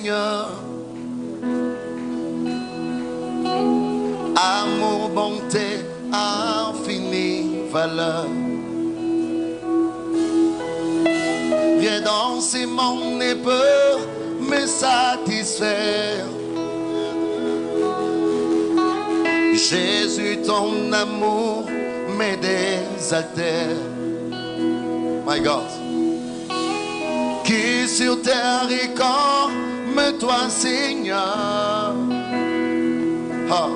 Seigneur. Amour, bonté, infinie valeur. Rien dans ces mondes ne peut me satisfaire. Jésus, ton amour me désaltère. My God. Qui sur terre est comme toi, Seigneur. Oh.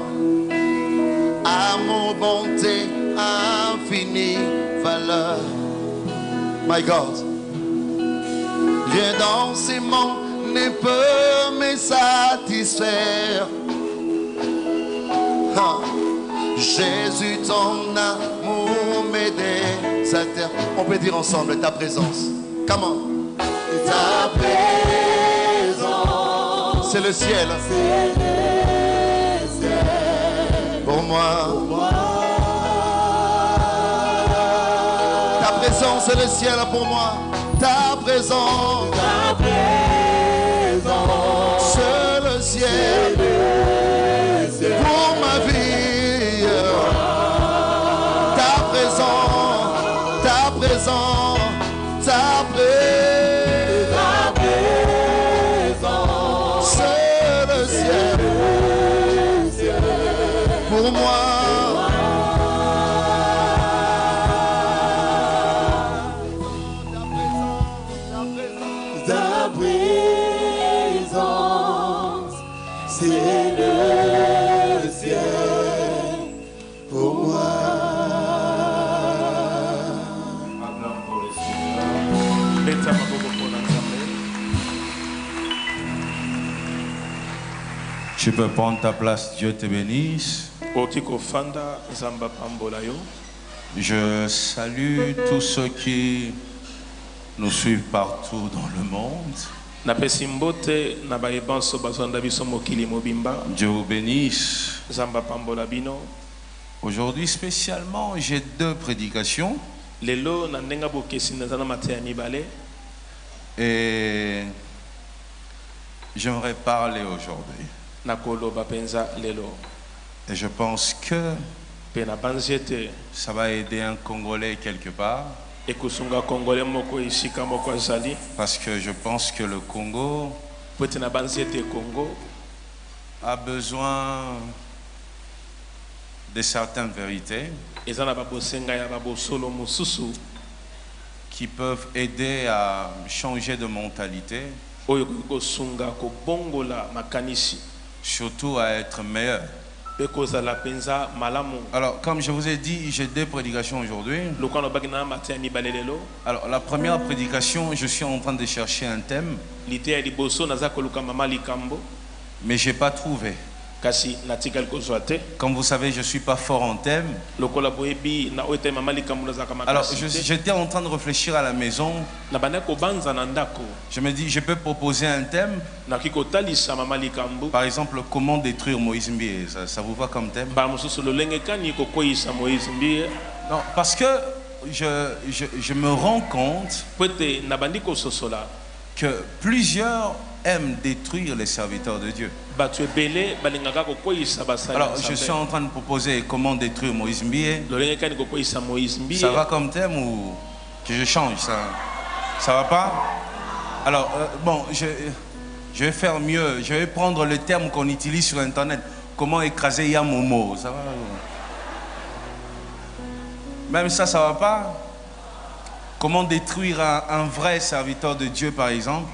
Amour, bonté, infinie valeur. My God. Rien dans ces mondes ne peut me satisfaire. Oh. Jésus, ton amour me désaltère. On peut dire ensemble ta présence. Comment? Ta présence. C'est le ciel. C'est le ciel. Pour moi. Ta présence, c'est le ciel pour moi. Ta présence. Ta présence. C'est le ciel. Pour ma vie. Ta présence. Ta présence. Ta présence. C'est le ciel. Pour moi. Tu peux prendre ta place, Dieu te bénisse. Je salue tous ceux qui nous suivent partout dans le monde. Dieu vous bénisse. Aujourd'hui spécialement, j'ai 2 prédications. Et j'aimerais parler aujourd'hui. Et je pense que ça va aider un Congolais quelque part. Parce que je pense que le Congo a besoin de certaines vérités qui peuvent aider à changer de mentalité, surtout à être meilleur. Alors, comme je vous ai dit, j'ai 2 prédications aujourd'hui. Alors, la première prédication, je suis en train de chercher un thème, mais je n'ai pas trouvé. Comme vous savez, je ne suis pas fort en thème. Alors, j'étais en train de réfléchir à la maison. Je me dis, je peux proposer un thème. Par exemple, comment détruire Moïse Mbie. Ça vous va comme thème? Non, parce que je me rends compte que plusieurs aiment détruire les serviteurs de Dieu. Alors, je suis en train de proposer comment détruire Moïse Mbie. Ça va comme thème ou que je change? Ça va pas? Alors, bon, je vais faire mieux. Je vais prendre le terme qu'on utilise sur Internet. Comment écraser Yamomo? Ça va? Même ça va pas? Comment détruire un vrai serviteur de Dieu, par exemple?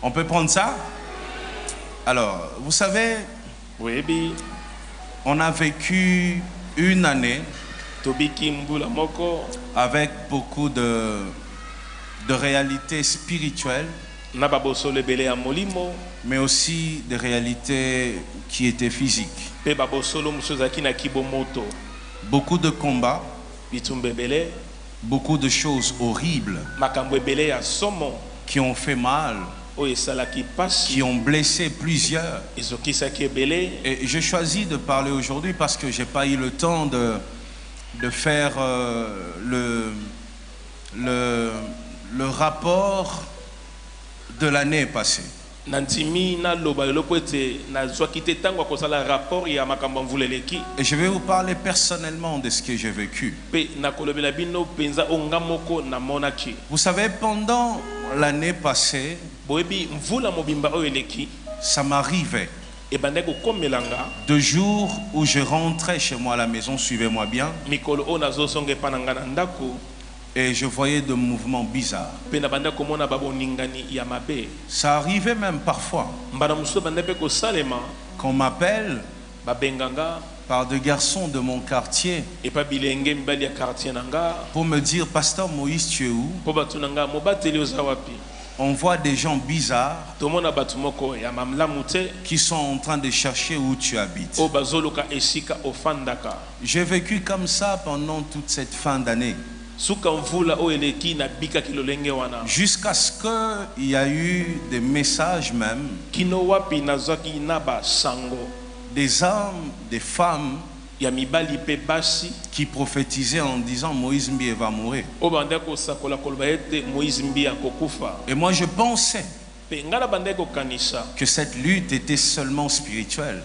On peut prendre ça? Alors, vous savez, on a vécu une année avec beaucoup de réalités spirituelles, mais aussi des réalités qui étaient physiques. Beaucoup de combats, beaucoup de choses horribles qui ont fait mal, qui ont blessé plusieurs. Et j'ai choisi de parler aujourd'hui parce que j'ai pas eu le temps de faire le rapport de l'année passée. Et je vais vous parler personnellement de ce que j'ai vécu. Vous savez, pendant l'année passée, ça m'arrivait. De jours où je rentrais chez moi à la maison, suivez-moi bien, et je voyais de mouvements bizarres. Ça arrivait même parfois qu'on m'appelle par des garçons de mon quartier pour me dire, Pasteur Moïse, tu es où? On voit des gens bizarres qui sont en train de chercher où tu habites. J'ai vécu comme ça pendant toute cette fin d'année. Jusqu'à ce qu'il y a eu des messages même, des hommes, des femmes qui prophétisaient en disant Moïse Mbie va mourir. Et moi je pensais que cette lutte était seulement spirituelle.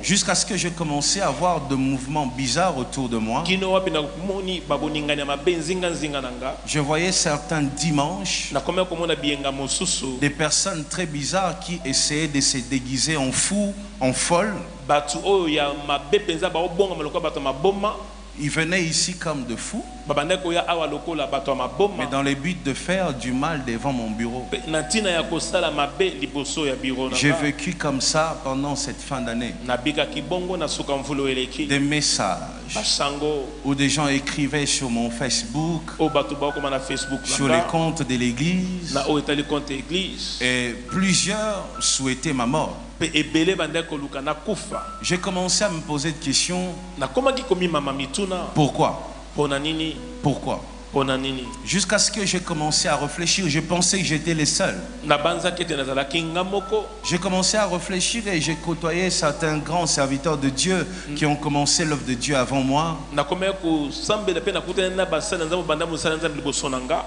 Jusqu'à ce que j'ai commencé à voir de mouvements bizarres autour de moi. Je voyais certains dimanches des personnes très bizarres qui essayaient de se déguiser en fou, en folle. Ils venaient ici comme de fous, mais dans le but de faire du mal devant mon bureau. J'ai vécu comme ça pendant cette fin d'année. Des messages où des gens écrivaient sur mon Facebook, sur les comptes de l'église, et plusieurs souhaitaient ma mort. J'ai commencé à me poser des questions. Pourquoi? Pourquoi? Jusqu'à ce que j'ai commencé à réfléchir, je pensais que j'étais le seul. J'ai commencé à réfléchir et j'ai côtoyé certains grands serviteurs de Dieu qui ont commencé l'œuvre de Dieu avant moi.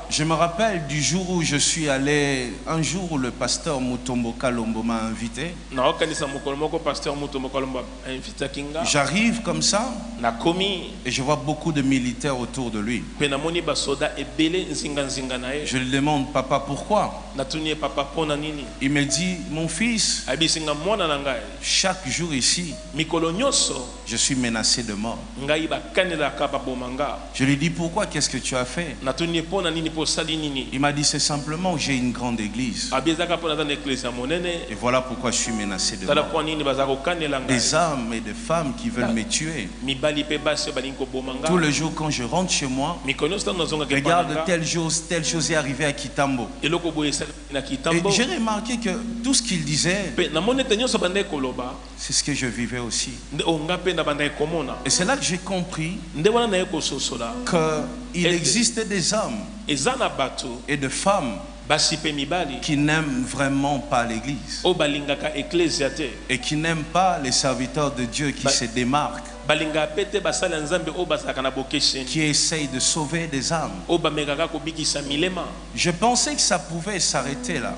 Je me rappelle du jour où je suis allé, un jour où le pasteur Mutombo Kalombo m'a invité. J'arrive comme ça et je vois beaucoup de militaires autour de lui. Je lui demande, papa, pourquoi? Il me dit, mon fils, chaque jour ici, je suis menacé de mort. Je lui dis, pourquoi? Qu'est-ce que tu as fait? Il m'a dit, c'est simplement que j'ai une grande église. Et voilà pourquoi je suis menacé de mort. Des hommes et des femmes qui veulent me tuer. Tous les jours quand je rentre chez moi, regarde, telle chose est arrivée à Kitambo. Et j'ai remarqué que tout ce qu'il disait, c'est ce que je vivais aussi. Et c'est là que j'ai compris qu'il existe des hommes et des femmes qui n'aiment vraiment pas l'église et qui n'aiment pas les serviteurs de Dieu qui se démarquent, qui essayent de sauver des âmes. Je pensais que ça pouvait s'arrêter là.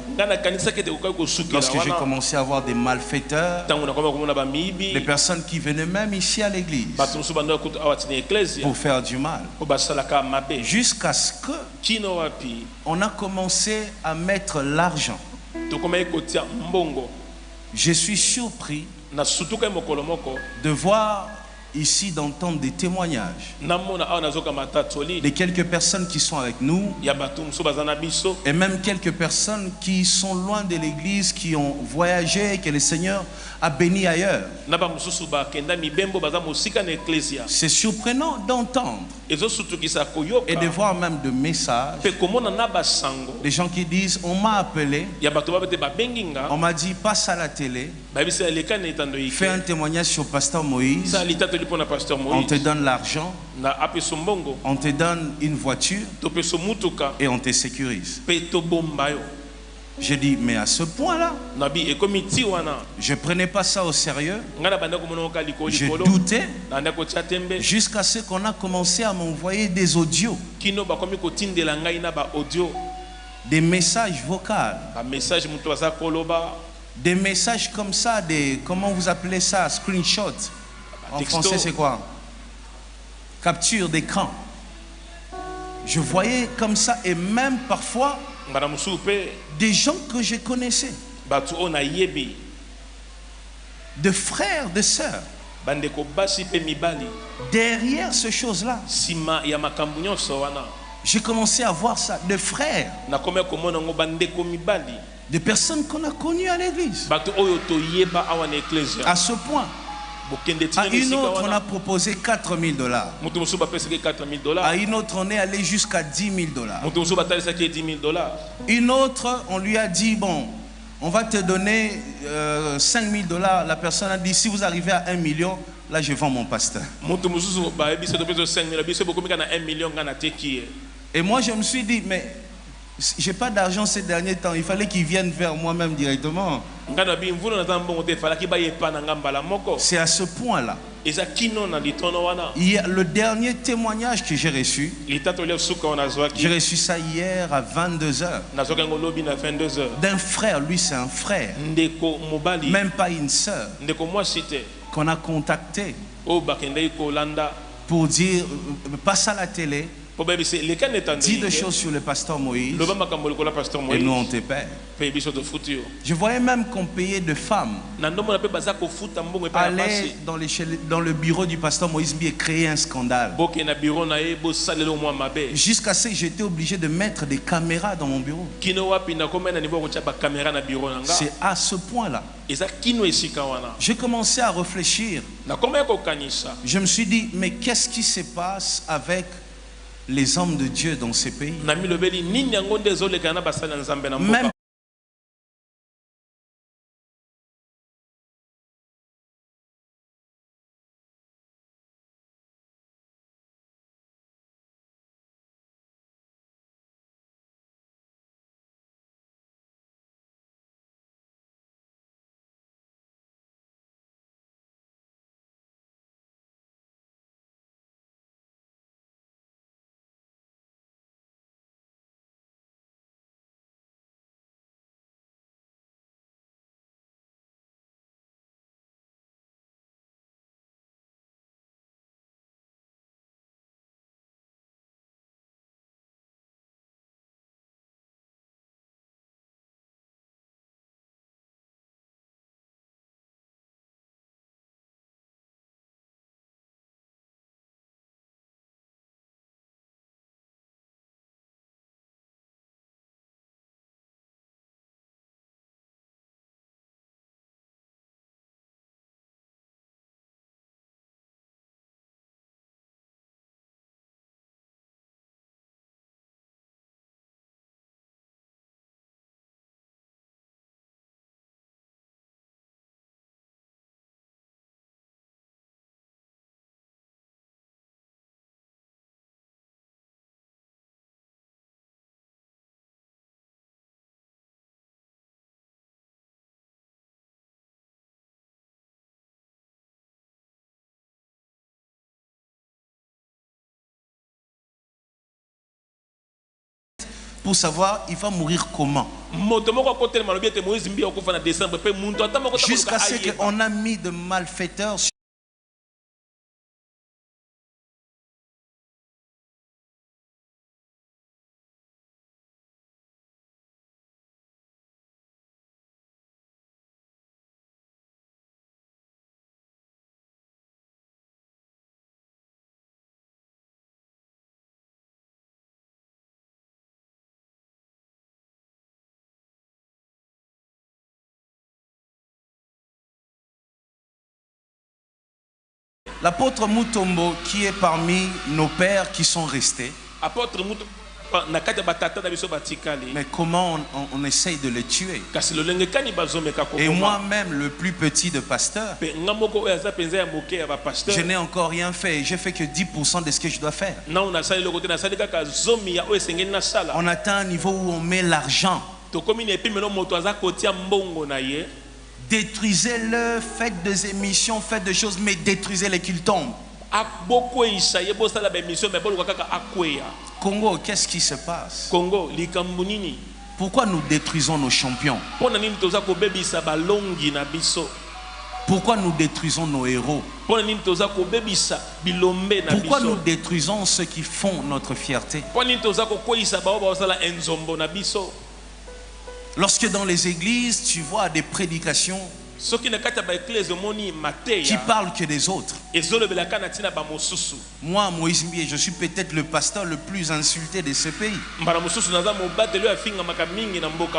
Lorsque j'ai commencé à voir des malfaiteurs, des personnes qui venaient même ici à l'église pour faire du mal, jusqu'à ce que on a commencé à mettre l'argent. Je suis surpris de voir ici, d'entendre des témoignages de quelques personnes qui sont avec nous et même quelques personnes qui sont loin de l'église, qui ont voyagé et que le Seigneur a béni ailleurs. C'est surprenant d'entendre et de voir même de messages, des gens qui disent, on m'a appelé, on m'a dit, passe à la télé, fais un témoignage sur Pasteur Moïse, on te donne l'argent, on te donne une voiture et on te sécurise. J'ai dit, mais à ce point-là, je ne prenais pas ça au sérieux. Je doutais jusqu'à ce qu'on a commencé à m'envoyer des audios des messages vocaux, des messages comme ça, des, comment vous appelez ça, screenshot. En français, c'est quoi? Capture d'écran. Je voyais comme ça, et même parfois des gens que je connaissais, de frères, de sœurs. Derrière ces choses-là, j'ai commencé à voir ça, de frères, de personnes qu'on a connues à l'église. À ce point, à une autre, on a proposé $4000. À une autre, on est allé jusqu'à $10 000. Une autre, on lui a dit, bon, on va te donner $5 000. La personne a dit, si vous arrivez à 1 million, là je vends mon pasteur. Et moi je me suis dit, mais j'ai pas d'argent ces derniers temps, il fallait qu'ils viennent vers moi-même directement. C'est à ce point-là. Il y a le dernier témoignage que j'ai reçu. J'ai reçu ça hier à 22 h. D'un frère, lui c'est un frère, même pas une sœur, qu'on a contacté pour dire, passe à la télé, dis des choses sur le pasteur Moïse et nous on te paie. Je voyais même qu'on payait de femmes aller dans le bureau du pasteur Moïse et créer un scandale. Jusqu'à ce que j'étais obligé de mettre des caméras dans mon bureau. C'est à ce point-là. J'ai commencé à réfléchir. Je me suis dit, mais qu'est-ce qui se passe avec les hommes de Dieu dans ces pays? Même pour savoir il va mourir comment. Jusqu'à ce qu'on a mis de malfaiteurs sur l'apôtre Mutombo, qui est parmi nos pères qui sont restés. Mais comment on essaye de les tuer? Et moi-même, le plus petit de pasteur, je n'ai encore rien fait. J'ai fait que 10% de ce que je dois faire. On atteint un niveau où on met l'argent. Détruisez-le, faites des émissions, faites des choses, mais détruisez-les qu'ils tombent. Congo, qu'est-ce qui se passe? Congo, likambunini. Pourquoi nous détruisons nos champions? Pourquoi nous détruisons nos héros? Pourquoi nous détruisons ceux qui font notre fierté? Lorsque dans les églises, tu vois des prédications qui parlent que des autres. Moi, Moïse Mbie, je suis peut-être le pasteur le plus insulté de ce pays.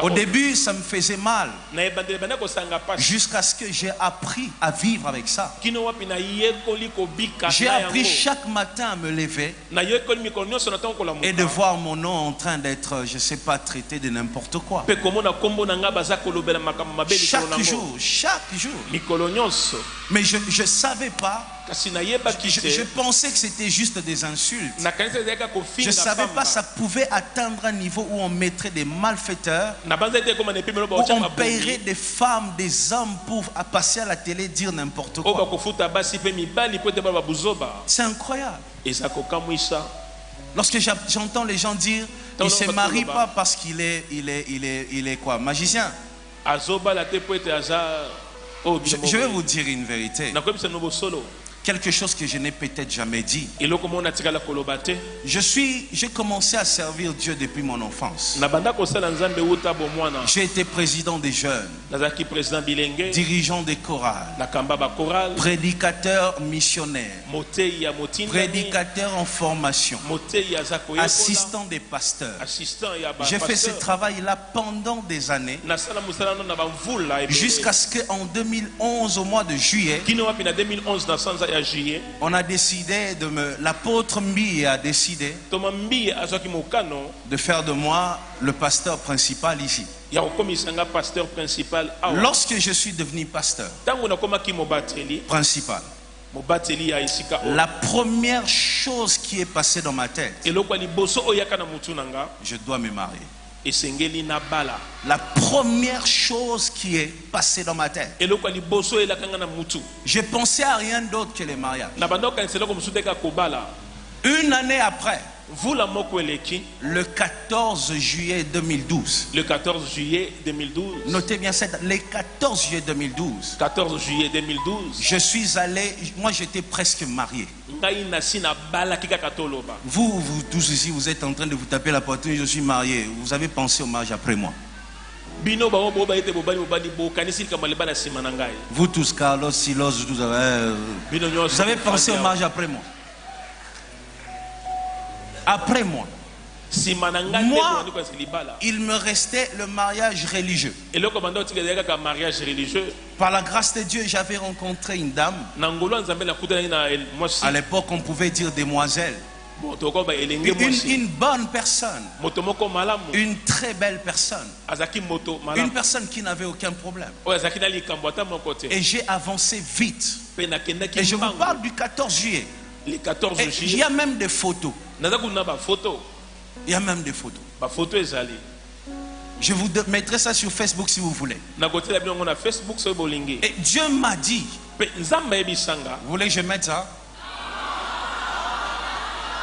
Au début, ça me faisait mal. Jusqu'à ce que j'ai appris à vivre avec ça. J'ai appris chaque matin à me lever et de voir mon nom en train d'être, je ne sais pas, traité de n'importe quoi. Chaque jour. Mais je ne savais pas. Je pensais que c'était juste des insultes. Je ne savais pas que ça pouvait atteindre un niveau où on mettrait des malfaiteurs, où on paierait des femmes, des hommes pour passer à la télé dire n'importe quoi. C'est incroyable. Lorsque j'entends les gens dire il ne se marie pas parce qu'il est quoi, magicien. Je vais vous dire une vérité. Quelque chose que je n'ai peut-être jamais dit. J'ai commencé à servir Dieu depuis mon enfance. J'ai été président des jeunes, dirigeant des chorales, prédicateur missionnaire, prédicateur en formation, assistant des pasteurs. J'ai fait ce travail-là pendant des années, jusqu'à ce qu'en 2011, au mois de juillet, on a décidé l'apôtre Mbie a décidé de faire de moi le pasteur principal ici. Lorsque je suis devenu pasteur principal, la première chose qui est passée dans ma tête, je dois me marier. La première chose qui est passée dans ma tête, je pensais à rien d'autre que les mariages. Une année après, le 14 juillet 2012. Le 14 juillet 2012. Notez bien ça, le 14 juillet 2012. 14 juillet 2012. Je suis allé, moi j'étais presque marié. Vous tous ici, vous êtes en train de vous taper la poitrine, je suis marié. Vous avez pensé au mariage après moi. Vous tous, Carlos, Silos, vous avez pensé au mariage après moi. Après moi, il me restait le mariage religieux. Par la grâce de Dieu, j'avais rencontré une dame. À l'époque, on pouvait dire demoiselle. Une bonne personne. Une très belle personne. Une personne qui n'avait aucun problème. Et j'ai avancé vite. Et je vous parle du 14 juillet. Les 14 juillet. Il y a même des photos. Il y a même des photos. Je vous mettrai ça sur Facebook si vous voulez. Et Dieu m'a dit. Vous voulez que je mette ça?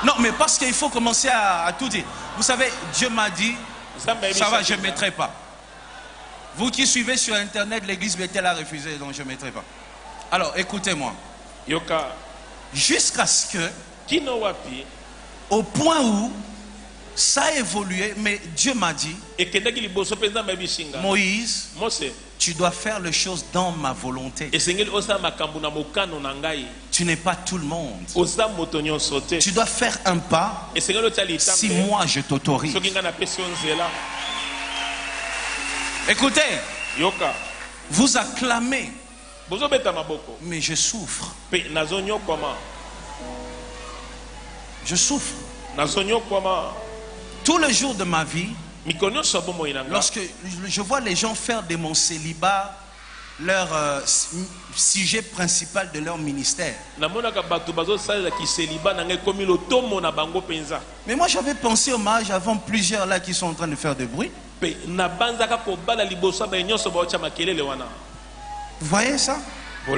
Non, mais parce qu'il faut commencer à tout dire. Vous savez, Dieu m'a dit, ça va, je ne mettrai pas. Vous qui suivez sur Internet, l'église Bethel a refusé, donc je ne mettrai pas. Alors, écoutez-moi. Jusqu'à ce que, au point où ça a évolué, mais Dieu m'a dit, Moïse, tu dois faire les choses dans ma volonté. Tu n'es pas tout le monde. Tu dois faire un pas si moi je t'autorise. Écoutez, vous acclamez, mais je souffre. Je souffre. Tous les jours de ma vie, lorsque je vois les gens faire de mon célibat leur sujet principal de leur ministère. Mais moi j'avais pensé au mariage avant, plusieurs là qui sont en train de faire du bruit. Vous voyez ça?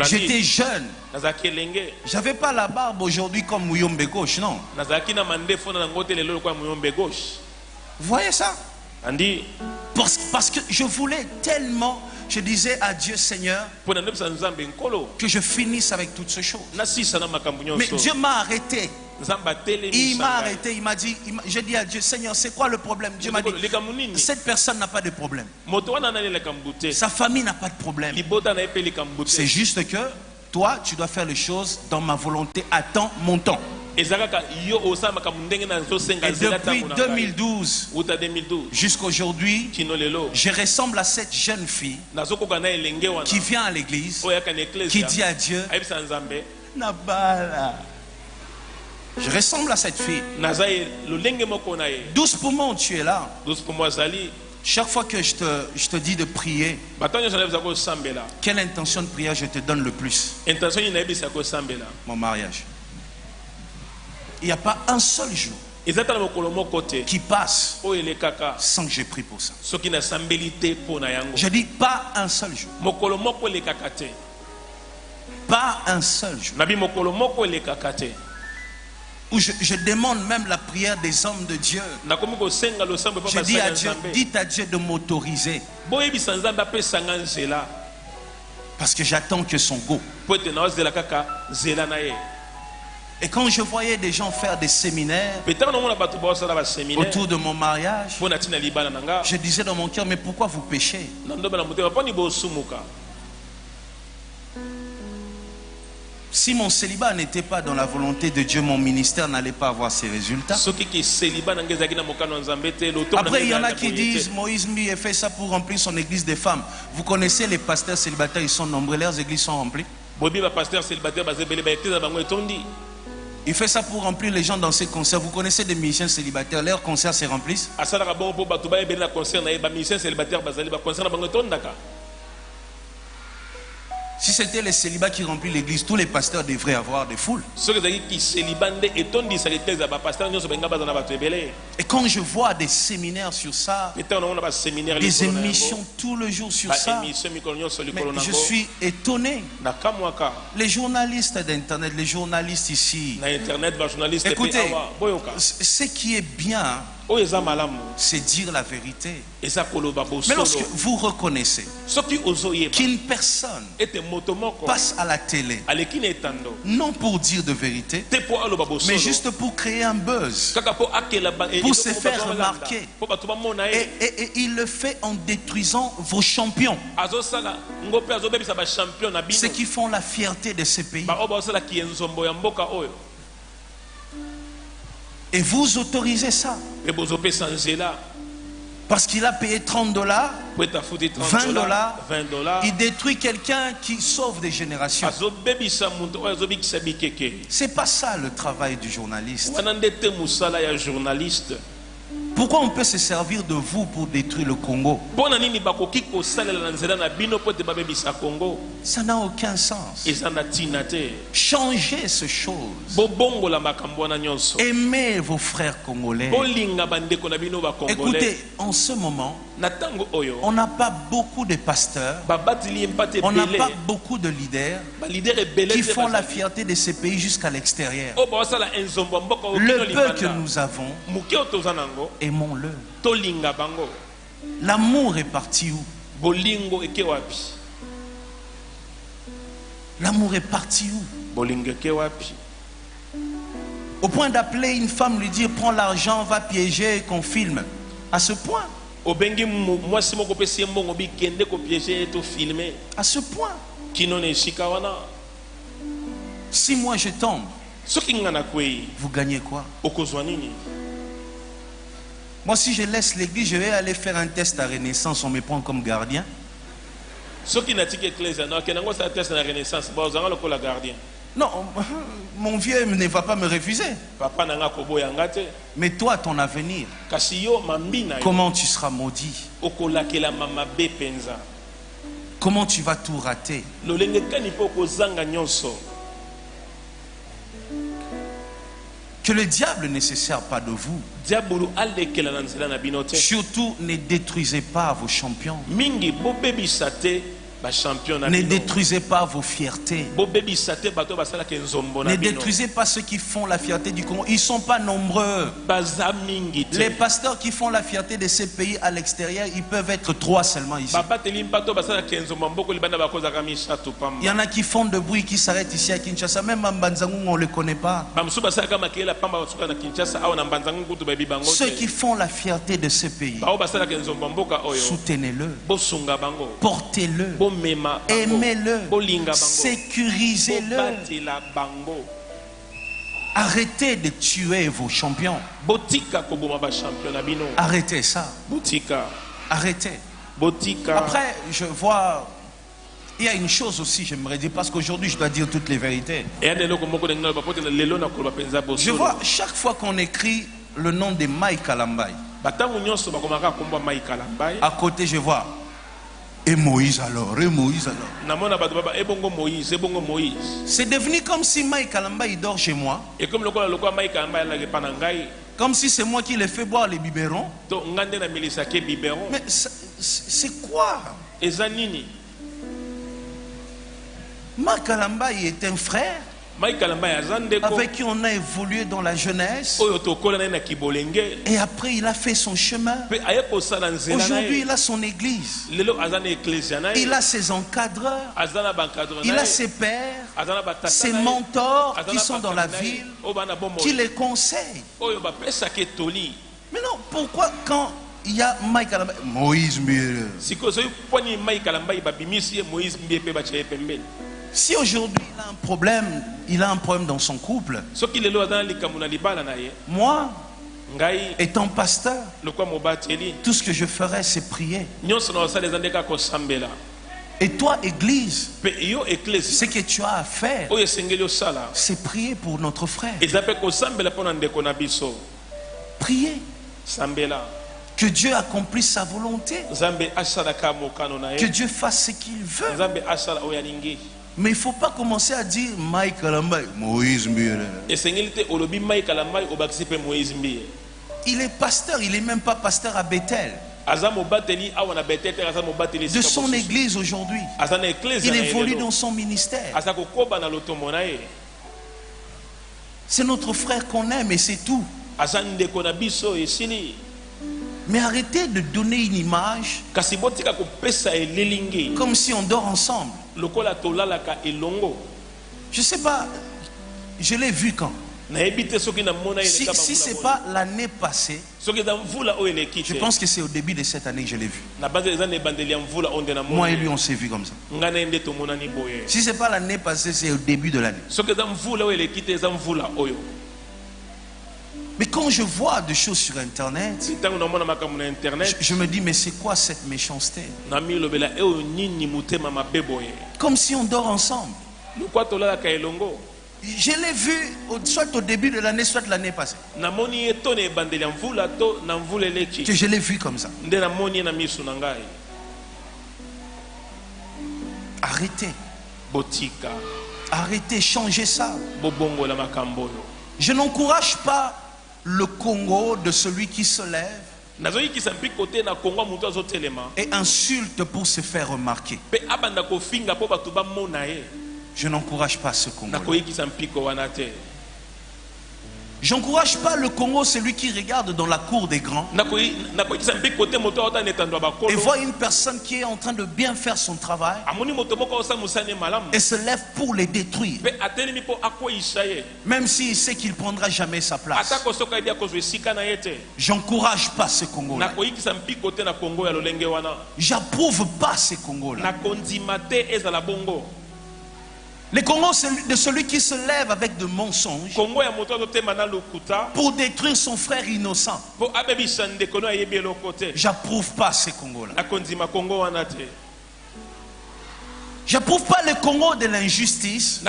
J'étais jeune. J'avais pas la barbe aujourd'hui comme Muyombe gauche, non. Vous voyez ça? Parce que je voulais tellement, je disais à Dieu, Seigneur, que je finisse avec toutes ces choses. Mais Dieu m'a arrêté. Il m'a arrêté, il m'a dit, j'ai dit à Dieu, Seigneur, c'est quoi le problème? Dieu m'a dit, cette personne n'a pas de problème. Sa famille n'a pas de problème. C'est juste que toi, tu dois faire les choses dans ma volonté. Attends mon temps. Et depuis 2012 jusqu'à aujourd'hui, je ressemble à cette jeune fille qui vient à l'église, qui dit à Dieu, Nabala. Je ressemble à cette fille. Doucement, tu es là. Chaque fois que je te dis de prier, quelle intention de prière je te donne le plus? Mon mariage. Il n'y a pas un seul jour qui passe sans que j'ai prié pour ça. Je dis pas un seul jour. Pas un seul jour. Où je demande même la prière des hommes de Dieu. Je dis à Dieu, dites à Dieu de m'autoriser. Parce que j'attends que son go. Et quand je voyais des gens faire des séminaires autour de mon mariage, je disais dans mon cœur, mais pourquoi vous péchez? Si mon célibat n'était pas dans la volonté de Dieu, mon ministère n'allait pas avoir ses résultats. Après, il y en a qui disent, Moïse Mbi a fait ça pour remplir son église des femmes. Vous connaissez les pasteurs célibataires, ils sont nombreux, leurs églises sont remplies. Il fait ça pour remplir les gens dans ses concerts. Vous connaissez des musiciens célibataires, leurs concerts se remplissent. Si c'était les célibats qui remplissent l'église, tous les pasteurs devraient avoir des foules. Et quand je vois des séminaires sur ça, des émissions tout le jour sur ça, mais je suis étonné. Les journalistes d'internet, les journalistes ici, écoutez, ce qui est bien, c'est dire la vérité. Mais lorsque vous reconnaissez qu'une personne passe à la télé, non pour dire de vérité, mais juste pour créer un buzz, pour se faire remarquer, et il le fait en détruisant vos champions, ceux qui font la fierté de ce pays. Et vous autorisez ça parce qu'il a payé $30, $20, il détruit quelqu'un qui sauve des générations. C'est pas ça le travail du journaliste. Pourquoi on peut se servir de vous pour détruire le Congo? Ça n'a aucun sens. Changez ces choses. Aimez vos frères congolais. Écoutez, en ce moment, on n'a pas beaucoup de pasteurs, on n'a pas beaucoup de leaders qui font la fierté de ces pays jusqu'à l'extérieur. Le peu que nous avons, aimons-le. L'amour est parti où? L'amour est parti où? Au point d'appeler une femme, lui dire prends l'argent, va piéger et qu'on filme. À ce point. À ce point. Si moi je tombe, vous gagnez quoi? Moi, si je laisse l'église, je vais aller faire un test à Renaissance, on me prend comme gardien. Non, mon vieux ne va pas me refuser. Mais toi, ton avenir, comment tu seras maudit? Comment tu vas tout rater? Que le diable ne se sert pas de vous. Surtout, ne détruisez pas vos champions. Ne détruisez pas vos fiertés. Ne détruisez pas ceux qui font la fierté du Congo. Ils ne sont pas nombreux. Les pasteurs qui font la fierté de ces pays à l'extérieur, ils peuvent être 3 seulement ici. Il y en a qui font de bruit, qui s'arrêtent ici à Kinshasa. Même à Mbanzangu, on ne le connaît pas. Ceux qui font la fierté de ce pays, soutenez-le, portez-le, aimez-le, sécurisez-le. Arrêtez de tuer vos champions. Arrêtez ça. Arrêtez. Après, je vois, il y a une chose aussi, j'aimerais dire, parce qu'aujourd'hui je dois dire toutes les vérités. Je vois chaque fois qu'on écrit le nom de Mike Kalambai, à côté je vois et Moïse alors, et Moïse alors. C'est devenu comme si Mike Kalambai dort chez moi. Comme si c'est moi qui les fais boire les biberons. Mais c'est quoi? Mike Kalambai est un frère avec qui on a évolué dans la jeunesse. Et après il a fait son chemin. Aujourd'hui il a son église. Il a ses encadreurs. Il a ses pères, ses mentors qui sont dans la ville, qui les conseillent. Mais non, pourquoi quand il y a Mike Kalambai, Moïse Mbie? Si aujourd'hui il a un problème, dans son couple, moi, étant pasteur, tout ce que je ferais c'est prier. Et toi, église, ce que tu as à faire, c'est prier pour notre frère. Prier. Que Dieu accomplisse sa volonté. Que Dieu fasse ce qu'il veut. Mais il ne faut pas commencer à dire Mike Kalambai, Moïse Mbie. Il est pasteur, il n'est même pas pasteur à Bethel. De son église aujourd'hui, il évolue dans son ministère. C'est notre frère qu'on aime et c'est tout. Mais arrêtez de donner une image comme si on dort ensemble. Je ne sais pas, je l'ai vu quand. Si ce n'est pas l'année passée, je pense que c'est au début de cette année que je l'ai vu. Moi et lui on s'est vu comme ça. Si ce n'est pas l'année passée, c'est au début de l'année. Mais quand je vois des choses sur internet, je me dis mais c'est quoi cette méchanceté? Comme si on dort ensemble. Je l'ai vu soit au début de l'année, soit l'année passée. Que je l'ai vu comme ça. Arrêtez. Arrêtez, changez ça. Je n'encourage pas le Congo de celui qui se lève et insulte pour se faire remarquer. Je n'encourage pas ce Congo. J'encourage pas le Congo, celui qui regarde dans la cour des grands et voit une personne qui est en train de bien faire son travail et se lève pour les détruire, même s'il sait qu'il ne prendra jamais sa place. J'encourage pas ce Congo là. J'approuve pas ce Congo là. Le Congo, c'est de celui qui se lève avec de mensonges pour détruire son frère innocent. J'approuve pas ce Congo-là. J'approuve pas le Congo de l'injustice,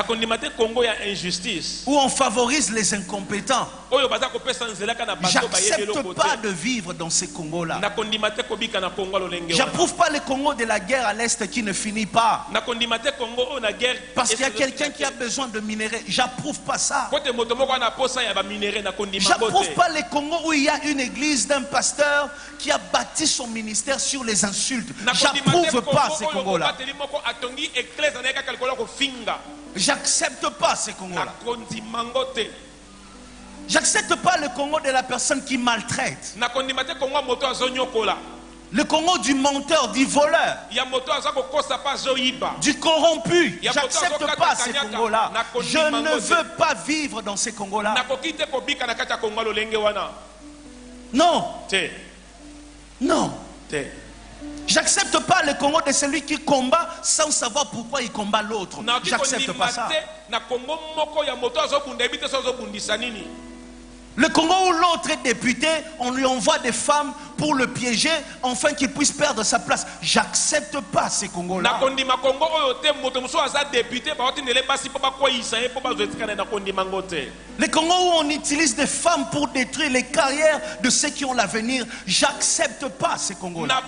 où on favorise les incompétents. J'accepte pas de vivre dans ce Congo-là. J'approuve pas le Congo de la guerre à l'Est qui ne finit pas. Parce qu'il y a quelqu'un qui a besoin de minerais. J'approuve pas ça. J'approuve pas le Congo où il y a une église d'un pasteur qui a bâti son ministère sur les insultes. J'approuve pas ce Congo-là. J'accepte pas ce Congo-là. J'accepte pas le Congo de la personne qui maltraite. Le Congo du menteur, du voleur, du corrompu. J'accepte pas ce Congo-là. Je ne veux pas vivre dans ce Congo-là. Non. Non. J'accepte pas le Congo de celui qui combat sans savoir pourquoi il combat l'autre. J'accepte pas ça. Le Congo où l'autre est député, on lui envoie des femmes pour le piéger, afin qu'il puisse perdre sa place. J'accepte pas ces Congos-là. Le Congo où on utilise des femmes pour détruire les carrières de ceux qui ont l'avenir, j'accepte pas ces Congos-là.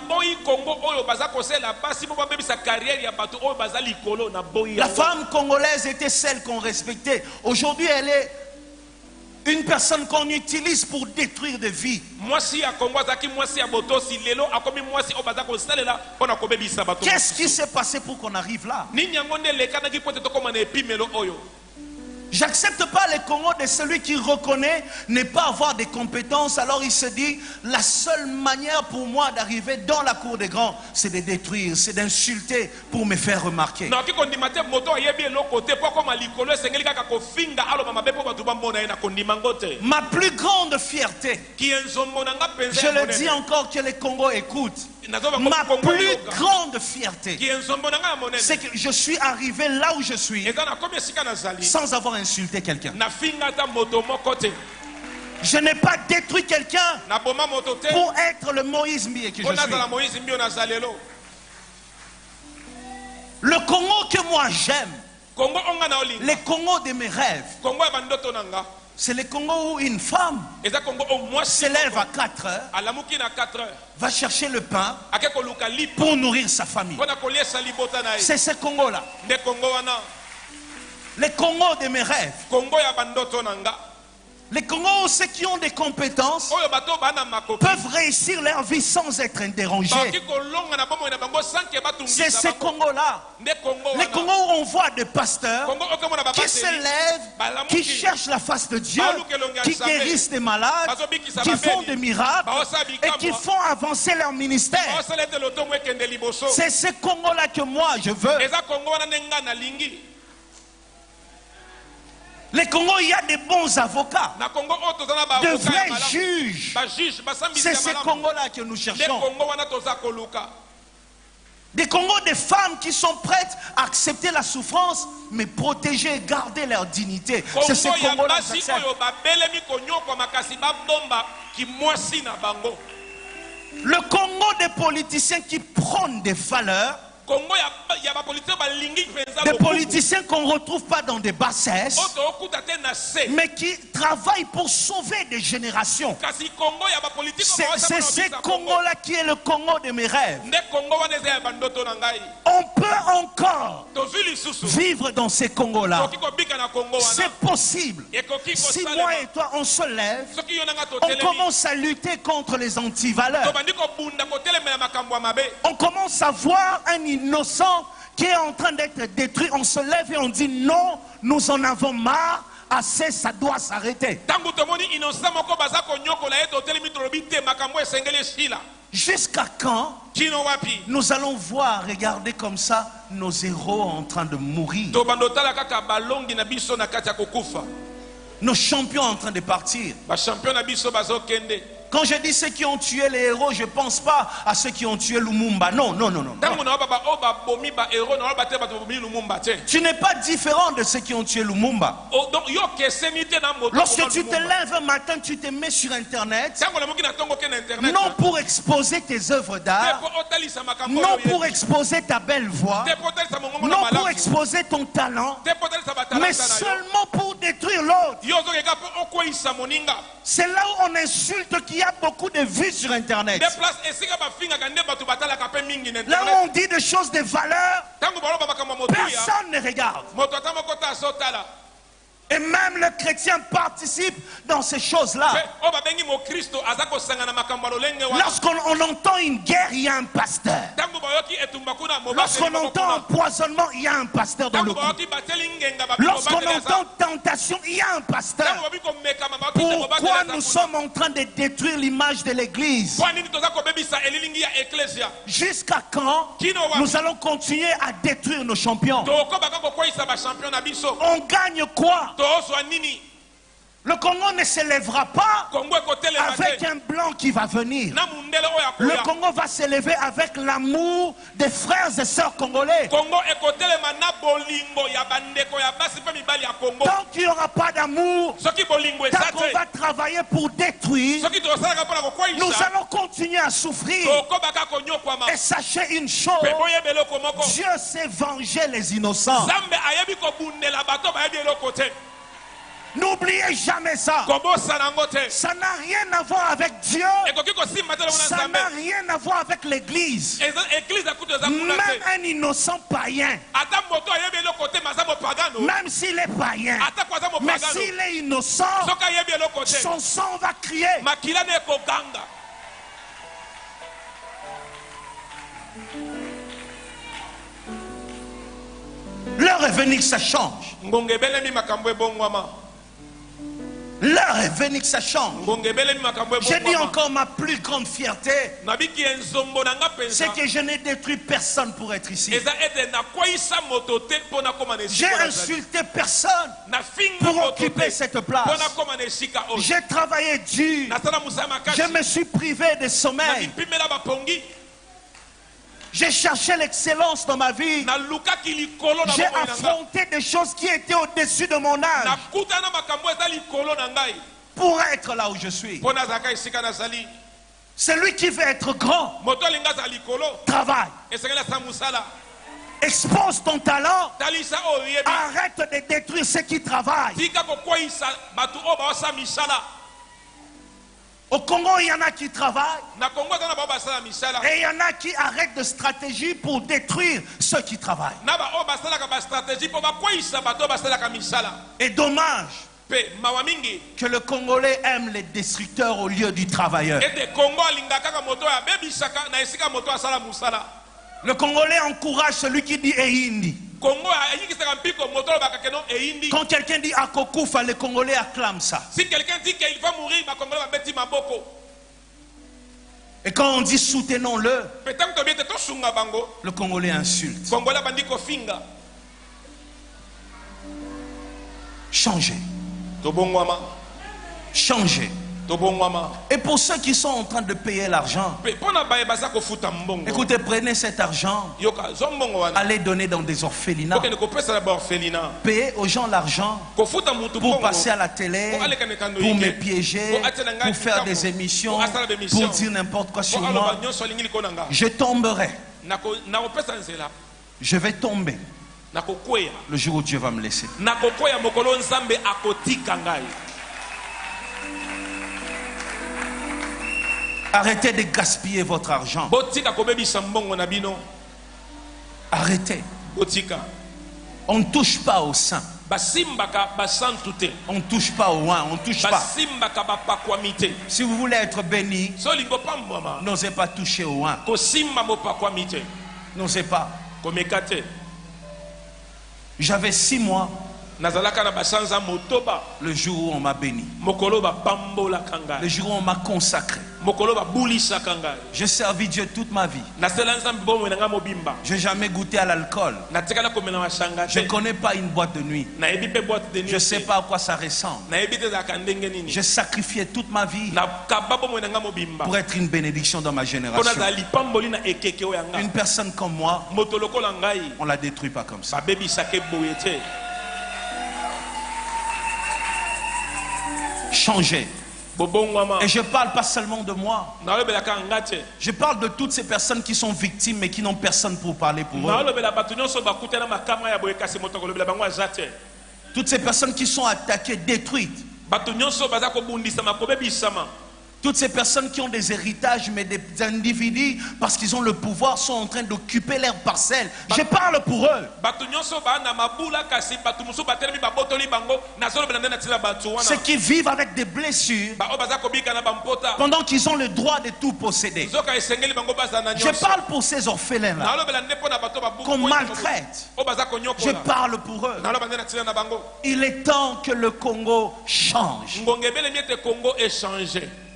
La femme congolaise était celle qu'on respectait. Aujourd'hui, elle est une personne qu'on utilise pour détruire des vies. Qu'est-ce qui s'est passé pour qu'on arrive là? J'accepte pas le Congo de celui qui reconnaît ne pas avoir des compétences. Alors il se dit, la seule manière pour moi d'arriver dans la cour des grands, c'est de détruire, c'est d'insulter pour me faire remarquer. Ma plus grande fierté, je le dis encore que le Congo écoute, ma plus grande fierté, c'est que je suis arrivé là où je suis sans avoir insulté quelqu'un. Je n'ai pas détruit quelqu'un pour être le Moïse Mbie que je suis. Le Congo que moi j'aime, le Congo de mes rêves, c'est le Congo où une femme se lève à 4 heures, va chercher le pain pour nourrir sa famille. C'est ce Congo-là. Le Congo de mes rêves. Les Congos, ceux qui ont des compétences, peuvent réussir leur vie sans être interrogés. C'est ce Congo-là. Les Congos où on voit des pasteurs qui se lèvent, qui cherchent la face de Dieu, qui guérissent des malades, qui font des miracles et qui font avancer leur ministère. C'est ce Congo-là que moi je veux. Les Congos, il y a des bons avocats, de vrais juges. C'est ce Congo-là que nous cherchons. Des Congos, des femmes qui sont prêtes à accepter la souffrance, mais protéger et garder leur dignité. C'est ce Congo-là que j'accepte. Le Congo des politiciens qui prônent des valeurs, des politiciens qu'on ne retrouve pas dans des bassesses, mais qui travaillent pour sauver des générations. C'est ce Congo-là qui est le Congo de mes rêves. On peut encore vivre dans ces Congos-là. C'est possible. Si moi et toi on se lève, on commence à lutter contre les antivaleurs. On commence à voir un innocent qui est en train d'être détruit, on se lève et on dit non, nous en avons marre, assez, ça doit s'arrêter. Jusqu'à quand nous allons voir, regarder comme ça nos héros en train de mourir, nos champions en train de partir, Quand je dis ceux qui ont tué les héros, je ne pense pas à ceux qui ont tué Lumumba. Non, non, non, non. Tu n'es pas différent de ceux qui ont tué Lumumba. Lorsque tu te lèves un matin, tu te mets sur Internet, non pour exposer tes œuvres d'art, non pour exposer ta belle voix, non pour exposer ton talent, mais seulement pour détruire l'autre. C'est là où on insulte qu'il y a beaucoup de vues sur Internet. Là où on dit des choses de valeur, personne ne regarde. Et même le chrétien participe dans ces choses-là. Lorsqu'on entend une guerre, il y a un pasteur. Lorsqu'on entend empoisonnement, il y a un pasteur dans le groupe. Lorsqu'on entend tentation, il y a un pasteur. Pourquoi nous sommes en train de détruire l'image de l'église? Jusqu'à quand nous allons continuer à détruire nos champions? On gagne quoi? Le Congo ne se lèvera pas avec un blanc qui va venir. Le Congo va se lever avec l'amour des frères et sœurs congolais. Tant qu'il n'y aura pas d'amour, tant qu'on va travailler pour détruire, nous allons continuer à souffrir. Et sachez une chose, Dieu sait venger les innocents. N'oubliez jamais ça. Ça n'a rien à voir avec Dieu. Ça n'a rien à voir avec l'église. Même un innocent païen, même s'il est païen, mais s'il est innocent, son sang va crier. L'heure est venue que ça change. L'heure est venue que ça change. J'ai dit encore ma plus grande fierté, c'est que je n'ai détruit personne pour être ici. J'ai insulté personne pour occuper cette place. J'ai travaillé dur. Je me suis privé de sommeil. J'ai cherché l'excellence dans ma vie. J'ai affronté des choses qui étaient au-dessus de mon âge pour être là où je suis. Celui qui veut être grand, travaille. Expose ton talent. Arrête de détruire ceux qui travaillent. Au Congo, il y en a qui travaillent et il y en a qui arrêtent de stratégie pour détruire ceux qui travaillent. Et dommage que le Congolais aime les destructeurs au lieu du travailleur. Le Congolais encourage celui qui dit Ehindi. Quand quelqu'un dit Akokoufa, les Congolais acclament ça. Si quelqu'un dit qu'il va mourir, et quand on dit soutenons-le, le Congolais insulte. Changez. Changez. Et pour ceux qui sont en train de payer l'argent, écoutez, prenez cet argent, allez donner dans des orphelinats, payez aux gens l'argent pour passer à la télé, pour me piéger, pour faire des émissions, pour dire n'importe quoi sur moi. Je tomberai. Je vais tomber le jour où Dieu va me laisser. Arrêtez de gaspiller votre argent. Arrêtez. On ne touche pas au sein. On ne touche pas au oin. On ne touche pas. Si vous voulez être béni, n'osez pas toucher au oin. N'osez pas. J'avais 6 mois Le jour où on m'a béni. Le jour où on m'a consacré. J'ai servi Dieu toute ma vie. Je n'ai jamais goûté à l'alcool. Je ne connais pas une boîte de nuit. Je ne sais pas à quoi ça ressemble. J'ai sacrifié toute ma vie pour être une bénédiction dans ma génération. Une personne comme moi, on ne la détruit pas comme ça. Changer. Et je parle pas seulement de moi. Je parle de toutes ces personnes qui sont victimes mais qui n'ont personne pour parler pour eux. Toutes ces personnes qui sont attaquées, détruites. Toutes ces personnes qui ont des héritages, mais des individus, parce qu'ils ont le pouvoir, sont en train d'occuper leurs parcelles. Je parle pour eux. Ceux qui vivent avec des blessures, pendant qu'ils ont le droit de tout posséder. Je parle pour ces orphelins-là, qu'on maltraite. Je parle pour eux. Il est temps que le Congo change.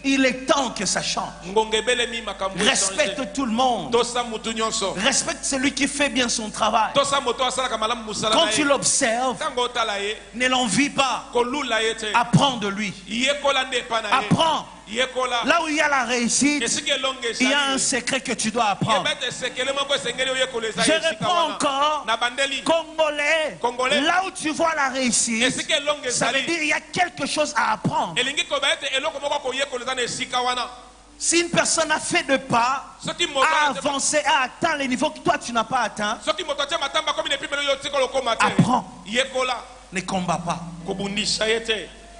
Il est temps que ça change. Respecte tout le monde. Respecte celui qui fait bien son travail. Quand tu l'observes, ne l'envie pas. Apprends de lui. Apprends. Là où il y a la réussite, il y a un secret que tu dois apprendre. Je réponds encore, Congolais, là où tu vois la réussite, ça veut dire qu'il y a quelque chose à apprendre. Si une personne a fait de pas, a avancé, a atteint les niveaux que toi tu n'as pas atteint, apprends. Ne combat pas.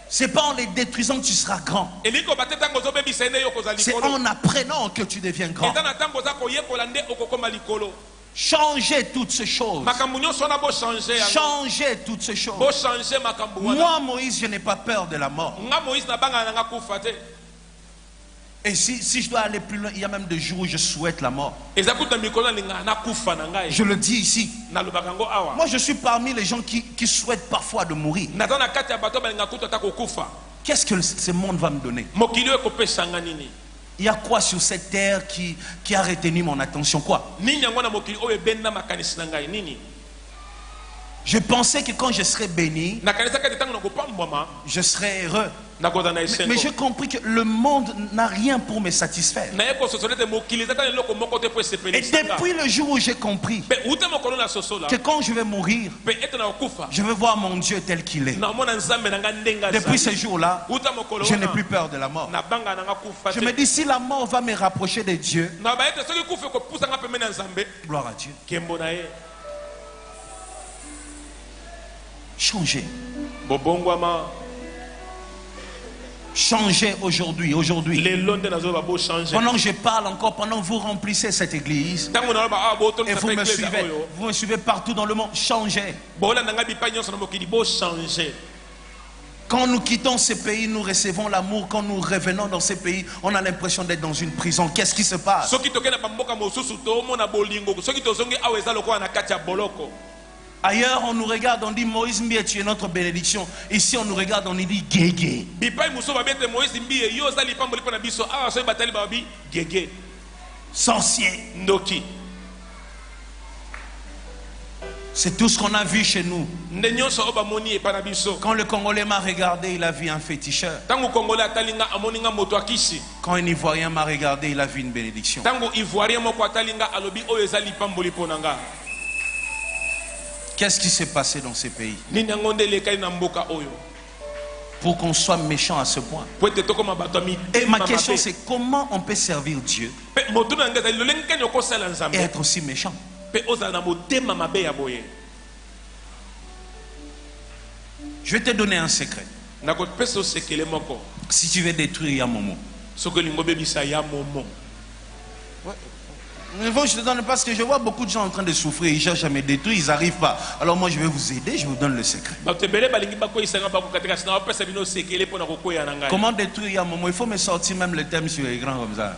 C'est pas en les détruisant que tu seras grand. C'est en apprenant que tu deviens grand. Changez toutes ces choses. Changez toutes ces choses. Moi, Moïse, je n'ai pas peur de la mort. Et si je dois aller plus loin, il y a même des jours où je souhaite la mort. Je le dis ici. Moi, je suis parmi les gens qui souhaitent parfois de mourir. Qu'est-ce que ce monde va me donner? Il y a quoi sur cette terre qui a retenu mon attention? Quoi? Je pensais que quand je serais béni, je serais heureux. Mais j'ai compris que le monde n'a rien pour me satisfaire. Et depuis le jour où j'ai compris que quand je vais mourir, je vais voir mon Dieu tel qu'il est. Depuis ce jour-là, je n'ai plus peur de la mort. Je me dis, si la mort va me rapprocher de Dieu, gloire à Dieu. Changer. Changez aujourd'hui. Pendant que je parle encore, pendant que vous remplissez cette église, et vous me suivez partout dans le monde, changez. Quand nous quittons ce pays, nous recevons l'amour. Quand nous revenons dans ce pays, on a l'impression d'être dans une prison. Qu'est-ce qui se passe? Ailleurs, on nous regarde, on dit Moïse Mbie, tu es notre bénédiction. Ici, on nous regarde, on nous dit Gégé. Sorcier. C'est tout ce qu'on a vu chez nous. Quand le Congolais m'a regardé, il a vu un féticheur. Quand un Ivoirien m'a regardé, il a vu une bénédiction. Qu'est-ce qui s'est passé dans ces pays pour qu'on soit méchant à ce point? Et ma question c'est, comment on peut servir Dieu et être aussi méchant? Je vais te donner un secret. Si tu veux détruire Yamomo, je te donne parce que je vois beaucoup de gens en train de souffrir, ils cherchent à me détruire, ils n'arrivent pas. Alors moi je vais vous aider, je vous donne le secret. Comment détruire Yamomo? Il faut me sortir même le thème sur l'écran comme ça.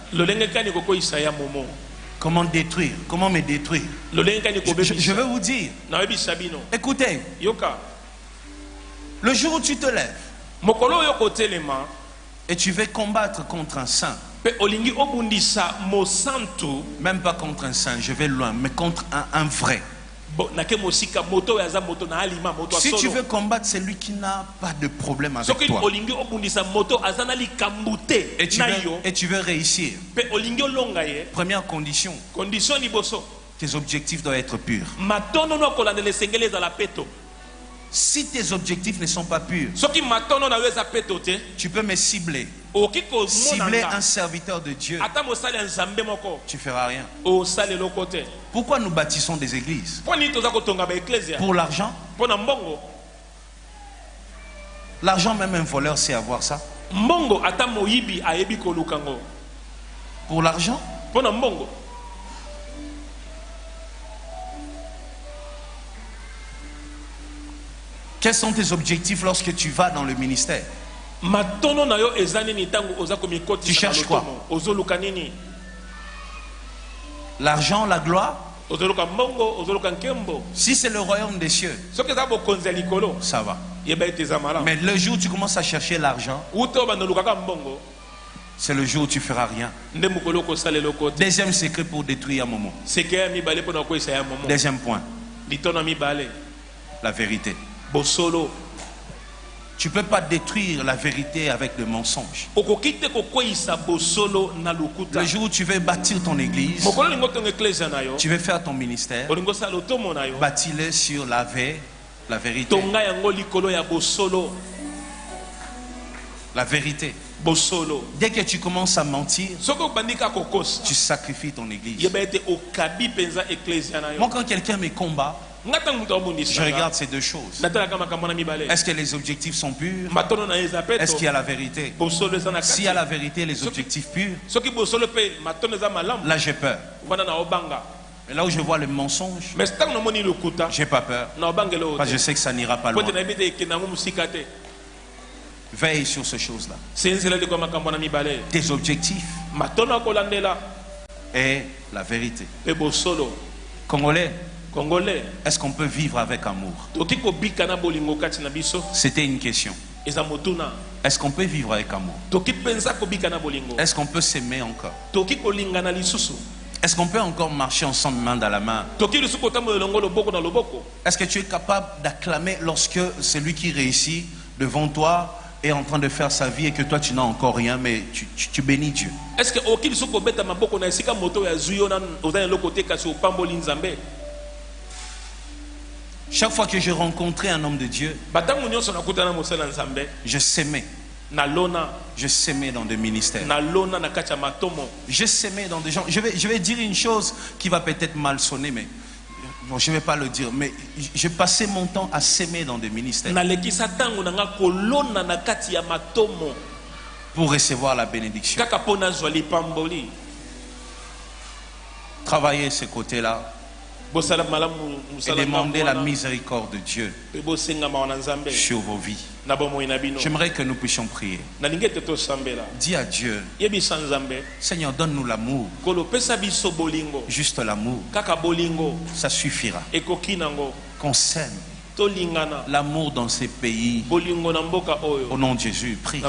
Comment détruire? Comment me détruire? Je vais vous dire. Écoutez, Le jour où tu te lèves et tu veux combattre contre un saint, même pas contre un saint, je vais loin, mais contre un vrai. Si tu veux combattre celui qui n'a pas de problème avec toi et tu veux réussir, première condition, tes objectifs doivent être purs. Si tes objectifs ne sont pas purs, tu peux me cibler. Cibler un serviteur de Dieu, tu ne feras rien. Pourquoi nous bâtissons des églises? Pour l'argent? L'argent, même un voleur sait avoir ça. Pour l'argent? Quels sont tes objectifs lorsque tu vas dans le ministère? Tu cherches quoi? L'argent, la gloire? Si c'est le royaume des cieux, ça va. Mais le jour où tu commences à chercher l'argent, c'est le jour où tu ne feras rien. Deuxième secret pour détruire un moment. Deuxième point. La vérité. Tu ne peux pas détruire la vérité avec le mensonge. Le jour où tu veux bâtir ton église, tu veux faire ton ministère, bâtis-le sur la vérité. La vérité. Dès que tu commences à mentir, tu sacrifies ton église. Moi, quand quelqu'un me combat, je regarde ces deux choses. Est-ce que les objectifs sont purs? Est-ce qu'il y a la vérité? S'il y a la vérité et les objectifs purs, là j'ai peur. Et là où je vois le mensonge, j'ai pas peur. Parce que je sais que ça n'ira pas loin. Veille sur ces choses-là. Tes objectifs et la vérité. Congolais, est-ce qu'on peut vivre avec amour? C'était une question. Est-ce qu'on peut vivre avec amour? Est-ce qu'on peut s'aimer encore? Est-ce qu'on peut encore marcher ensemble main dans la main? Est-ce que tu es capable d'acclamer lorsque celui qui réussit devant toi est en train de faire sa vie et que toi tu n'as encore rien, mais tu bénis Dieu? Est-ce que chaque fois que je rencontrais un homme de Dieu, je s'aimais. Je s'aimais dans des ministères. Je s'aimais dans des gens. Je vais dire une chose qui va peut-être mal sonner, mais bon, je ne vais pas le dire. Mais j'ai passé mon temps à s'aimer dans des ministères pour recevoir la bénédiction. Travailler ce côté-là et demander la miséricorde de Dieu sur vos vies. J'aimerais que nous puissions prier. Dis à Dieu, Seigneur, donne-nous l'amour. Juste l'amour, ça suffira. Qu'on s'aime. L'amour dans ces pays. Au nom de Jésus, prie.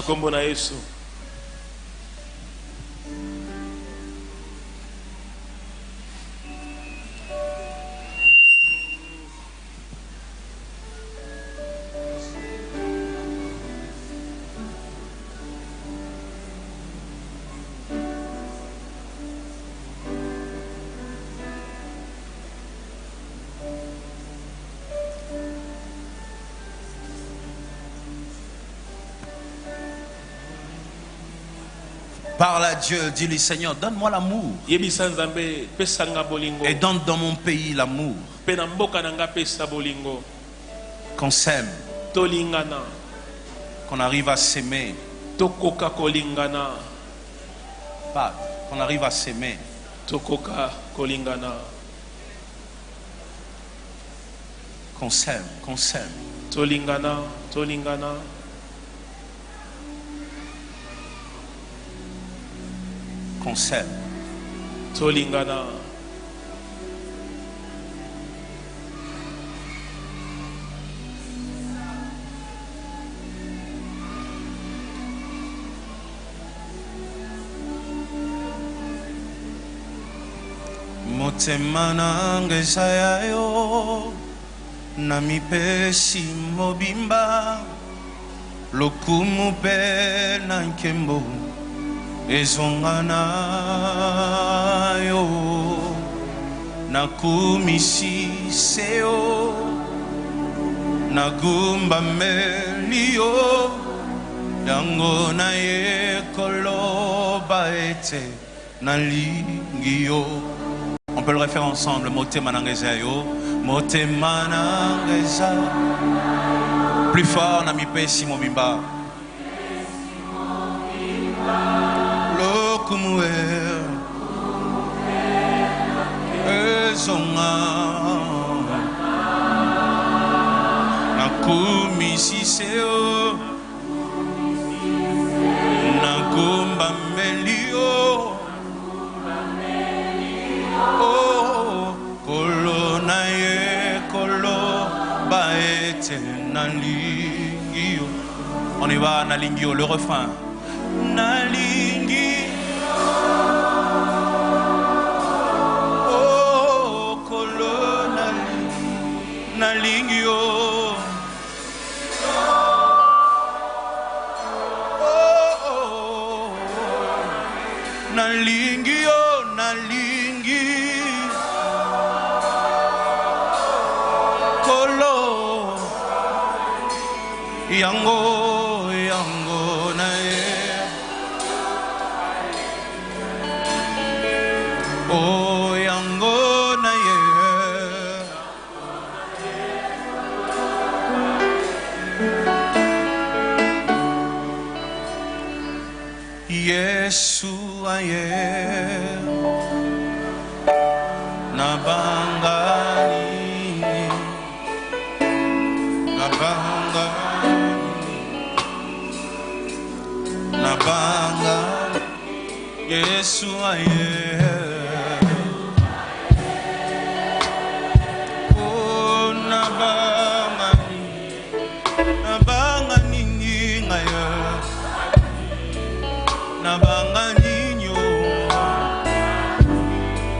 Parle à Dieu, dis-lui, Seigneur, donne-moi l'amour. Et donne dans mon pays l'amour. Qu'on s'aime. Qu'on arrive à s'aimer. Pas, qu'on arrive à s'aimer. Qu'on s'aime, qu'on s'aime. Qu'on s'aime. Motema nanga zayo na mipesi mobimba lokumu pe na nkembo ezongana yo nakumisi seo nagumba melio yango na yekoloba ete nalingio. On peut le refaire ensemble. Motema nangezayo, motema nangezayo. Plus fort, nami pesi mobimba. Lokumue ezonga nakumisi seo nagumba melio. Oh, kolona ye kolo baete nalingio. On y va, nalingio, le refrain. Nalingi. Oh, kolona nalingio. Oh, nalingio, nalingi. Yango, yango na ye. Oh, yango na ye. Yesu aye nabangani nabanga Yesu aye. Oh nabanga nini ngaya nabanga ninyo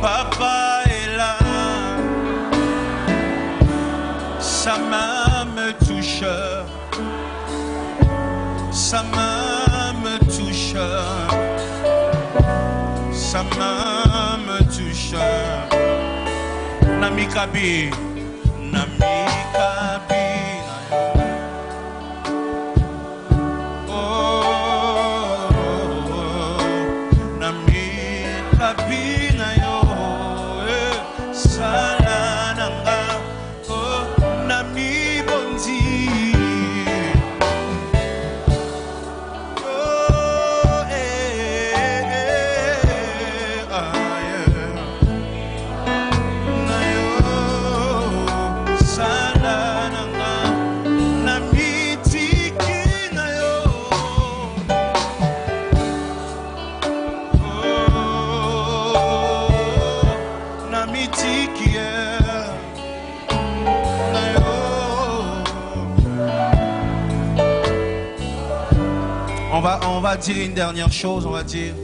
papa est là, sa main me touche, sa main me touche, sa main me touche. Namikabi, namikabi. On va dire une dernière chose, on va dire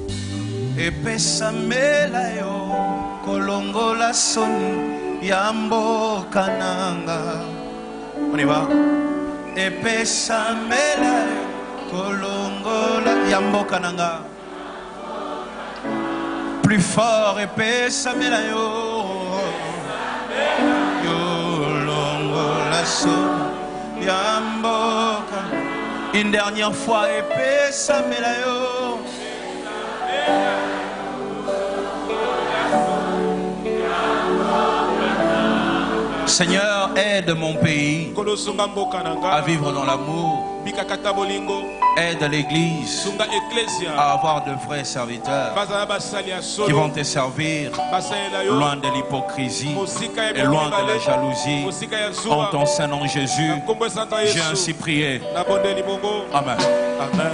Epesa melayo kolongo la son yambo kananga. On y va. Epesa melayo kolongo la yambo kananga. Plus fort, epesa melayo kolongo la son yambo kananga. Une dernière fois, épée, ça me l'a yo. Seigneur, aide mon pays à vivre dans l'amour. Aide l'Église à avoir de vrais serviteurs qui vont te servir loin de l'hypocrisie et loin de la jalousie. En ton Saint-Nom Jésus, j'ai ainsi prié. Amen. Amen.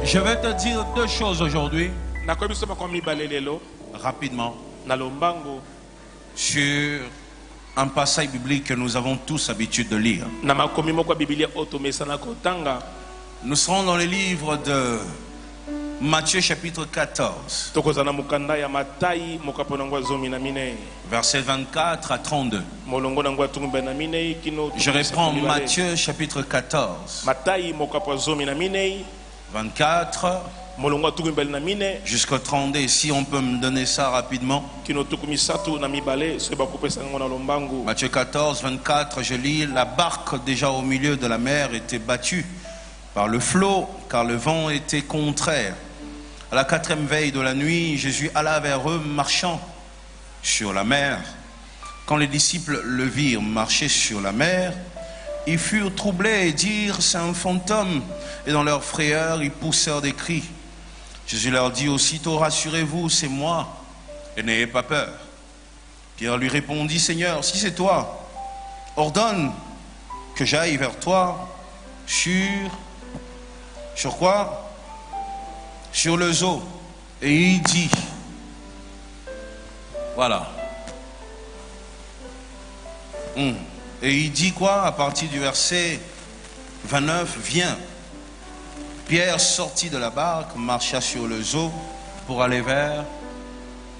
Je vais te dire deux choses aujourd'hui. rapidement sur un passage biblique que nous avons tous l'habitude de lire. Nous serons dans le livre de Matthieu chapitre 14, versets 24 à 32. Je reprends Matthieu chapitre 14, 24 jusqu'au 32. Si on peut me donner ça rapidement. Matthieu 14, 24, je lis: la barque déjà au milieu de la mer était battue par le flot, car le vent était contraire. À la 4e veille de la nuit, Jésus alla vers eux marchant sur la mer. Quand les disciples le virent marcher sur la mer, ils furent troublés et dirent: c'est un fantôme. Et dans leur frayeur, ils poussèrent des cris. Jésus leur dit aussitôt: rassurez-vous, c'est moi, et n'ayez pas peur. Pierre lui répondit: Seigneur, si c'est toi, ordonne que j'aille vers toi sur quoi? Sur les eaux. Et il dit, voilà. Et il dit quoi à partir du verset 29? Viens. Pierre sortit de la barque, marcha sur les eaux pour aller vers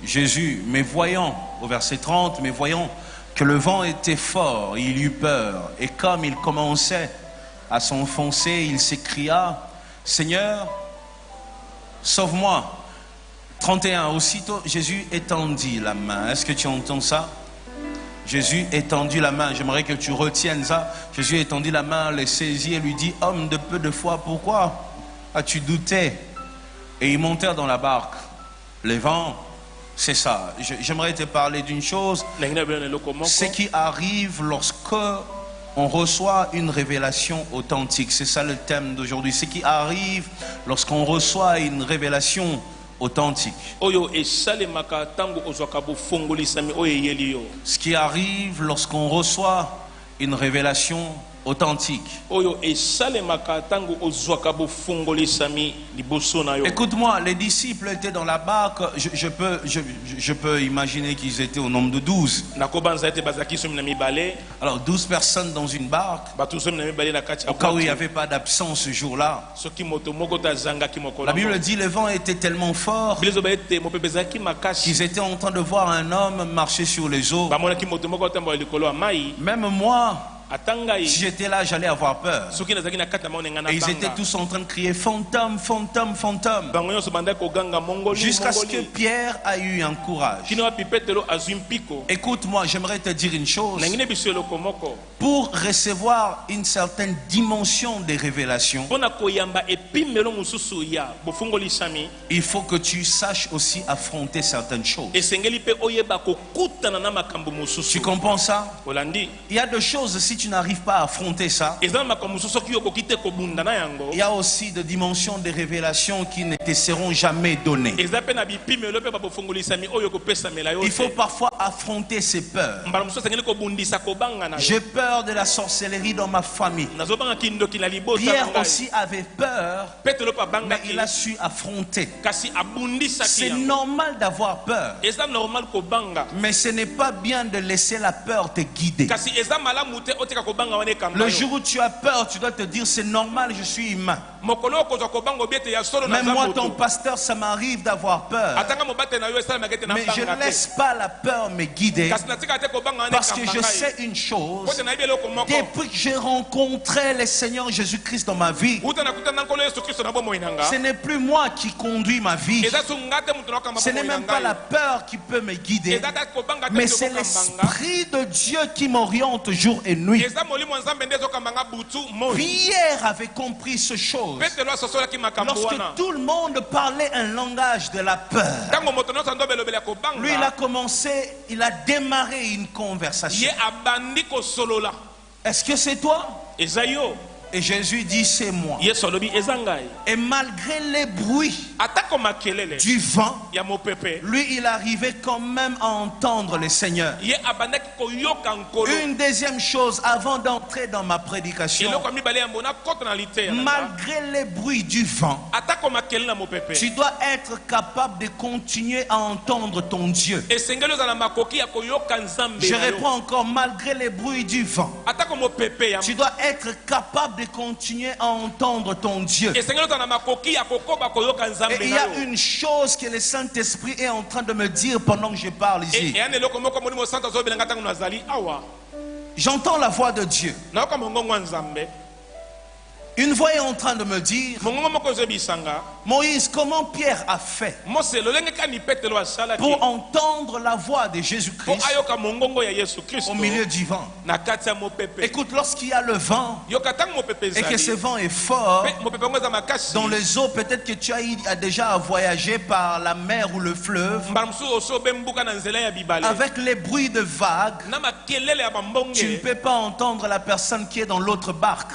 Jésus. Mais voyant, au verset 30, mais voyant que le vent était fort, il eut peur. Et comme il commençait à s'enfoncer, il s'écria: Seigneur, sauve-moi. 31. Aussitôt, Jésus étendit la main. Est-ce que tu entends ça? Jésus étendit la main. J'aimerais que tu retiennes ça. Jésus étendit la main, les saisit et lui dit: homme de peu de foi, pourquoi as-tu douté? Et ils montèrent dans la barque. Les vents, c'est ça. J'aimerais te parler d'une chose. Ce qui arrive lorsque on reçoit une révélation authentique. C'est ça le thème d'aujourd'hui. Ce qui arrive lorsqu'on reçoit une révélation authentique. Ce qui arrive lorsqu'on reçoit une révélation authentique. Écoute-moi, les disciples étaient dans la barque. Je peux imaginer qu'ils étaient au nombre de 12. Alors 12 personnes dans une barque. Au cas où il n'y avait pas d'absence ce jour-là. La Bible dit le vent était tellement fort qu'ils étaient en train de voir un homme marcher sur les eaux. Même moi, si j'étais là, j'allais avoir peur. Et ils étaient tous en train de crier: fantôme, fantôme, fantôme. Jusqu'à ce que Pierre a eu un courage. Écoute-moi, j'aimerais te dire une chose. Pour recevoir une certaine dimension des révélations, il faut que tu saches aussi affronter certaines choses. Tu comprends ça? Il y a des choses, si tu n'arrives pas à affronter ça, il y a aussi des dimensions de révélation qui ne te seront jamais données. Il faut parfois affronter ses peurs. J'ai peur de la sorcellerie dans ma famille. Pierre aussi avait peur, mais il a su affronter. C'est normal d'avoir peur, mais ce n'est pas bien de laisser la peur te guider. Le jour où tu as peur, tu dois te dire: c'est normal, je suis humain. Même moi, ton pasteur, ça m'arrive d'avoir peur, mais je ne laisse pas la peur me guider, parce que je sais une chose: depuis que j'ai rencontré le Seigneur Jésus-Christ dans ma vie, ce n'est plus moi qui conduis ma vie. Ce n'est même pas la peur qui peut me guider, mais c'est l'Esprit de Dieu qui m'oriente jour et nuit. Pierre avait compris ce chose. Lorsque tout le monde parlait un langage de la peur, lui il a commencé, il a démarré une conversation. Est-ce que c'est toi? Et Jésus dit c'est moi. Et malgré les bruits du vent, lui il arrivait quand même à entendre le Seigneur. Une deuxième chose avant d'entrer dans ma prédication, malgré les bruits du vent, tu dois être capable de continuer à entendre ton Dieu. Je réponds encore, malgré les bruits du vent, tu dois être capable de continuer à entendre ton Dieu. Et il y a une chose que le Saint-Esprit est en train de me dire pendant que je parle ici. J'entends la voix de Dieu. Une voix est en train de me dire, Moïse, comment Pierre a fait pour entendre la voix de Jésus-Christ au milieu du vent? Écoute, lorsqu'il y a le vent et que ce vent est fort, dans les eaux, peut-être que tu as déjà voyagé par la mer ou le fleuve, avec les bruits de vagues, tu ne peux pas entendre la personne qui est dans l'autre barque.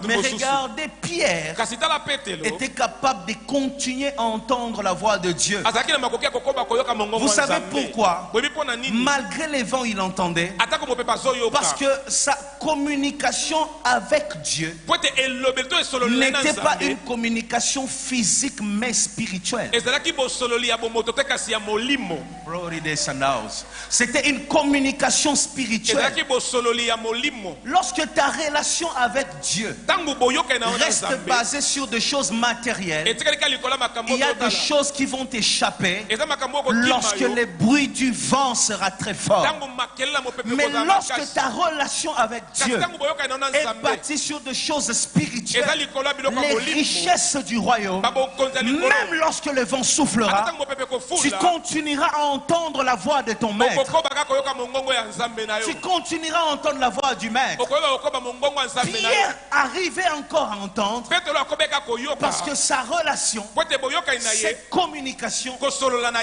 Mais regardez, Pierre était capable de continuer à entendre la voix de Dieu. Vous savez pourquoi? Malgré les vents, il entendait. Parce que sa communication avec Dieu n'était pas une communication physique mais spirituelle. C'était une communication spirituelle. Lorsque ta relation avec Dieu reste basée sur des choses matérielles, il y a des choses qui vont t'échapper lorsque le bruit du vent sera très fort. Mais lorsque ta relation avec Dieu est bâtie sur des choses spirituelles, les richesses du royaume, même lorsque le vent soufflera, tu continueras à entendre la voix de ton maître. Tu continueras à entendre la voix du maître. Pierre arrivait encore à entendre parce que sa relation, cette communication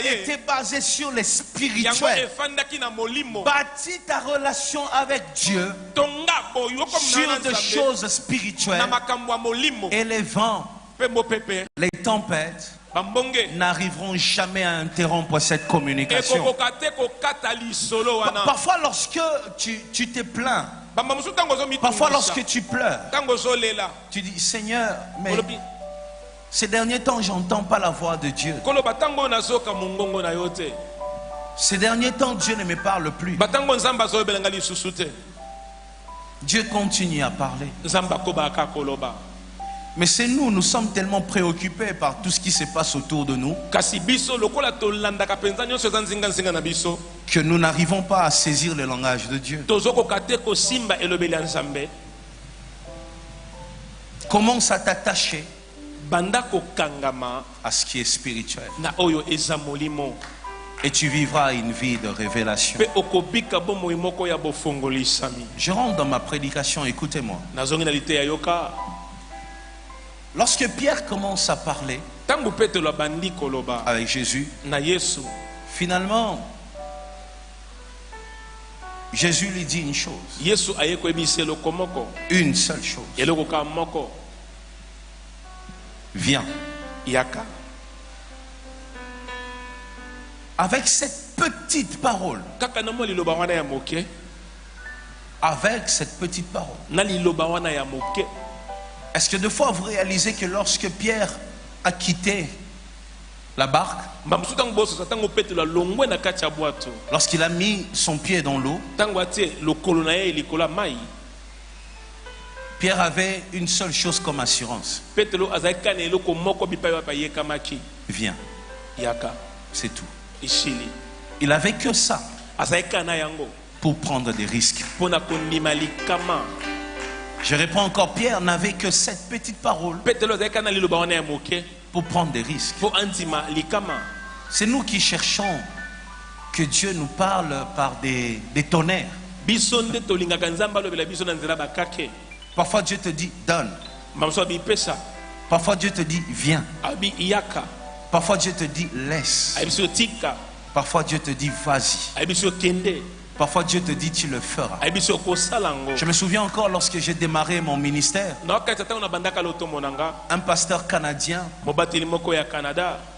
était basée sur les spirituels. Bâtis ta relation avec Dieu sur des choses spirituelles, et les vents, les tempêtes n'arriveront jamais à interrompre cette communication. Parfois lorsque tu te plains, parfois lorsque tu pleures, tu dis Seigneur, mais ces derniers temps j'entends pas la voix de Dieu. Ces derniers temps Dieu ne me parle plus. Dieu continue à parler. Mais c'est nous sommes tellement préoccupés par tout ce qui se passe autour de nous que nous n'arrivons pas à saisir le langage de Dieu. Commence à t'attacher à ce qui est spirituel. Et tu vivras une vie de révélation. Je rentre dans ma prédication, écoutez-moi. Lorsque Pierre commence à parler avec Jésus, finalement, Jésus lui dit une chose. Une seule chose. Viens. Avec cette petite parole. Avec cette petite parole. Est-ce que des fois vous réalisez que lorsque Pierre a quitté la barque, lorsqu'il a mis son pied dans l'eau, Pierre avait une seule chose comme assurance. Viens. C'est tout. Il avait que ça pour prendre des risques. Je réponds encore, Pierre n'avait que cette petite parole pour prendre des risques. C'est nous qui cherchons que Dieu nous parle par des tonnerres. Parfois Dieu te dit donne. Parfois Dieu te dit viens. Parfois Dieu te dit laisse. Parfois Dieu te dit vas-y. Parfois Dieu te dit tu le feras. Je me souviens encore lorsque j'ai démarré mon ministère. Un pasteur canadien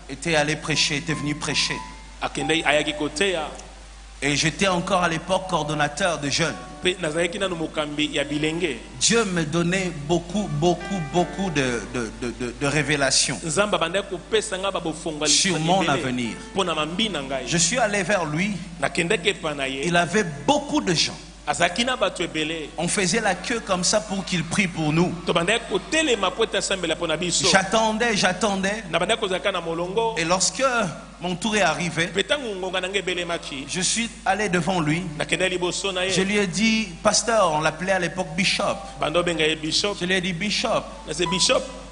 était allé prêcher, était venu prêcher. Et j'étais encore à l'époque coordonnateur de jeunes. Dieu me donnait beaucoup de révélations sur mon avenir. Je suis allé vers lui. Il avait beaucoup de gens. On faisait la queue comme ça pour qu'il prie pour nous. J'attendais. Et lorsque mon tour est arrivé, je suis allé devant lui. Je lui ai dit, pasteur, on l'appelait à l'époque Bishop. Je lui ai dit, Bishop,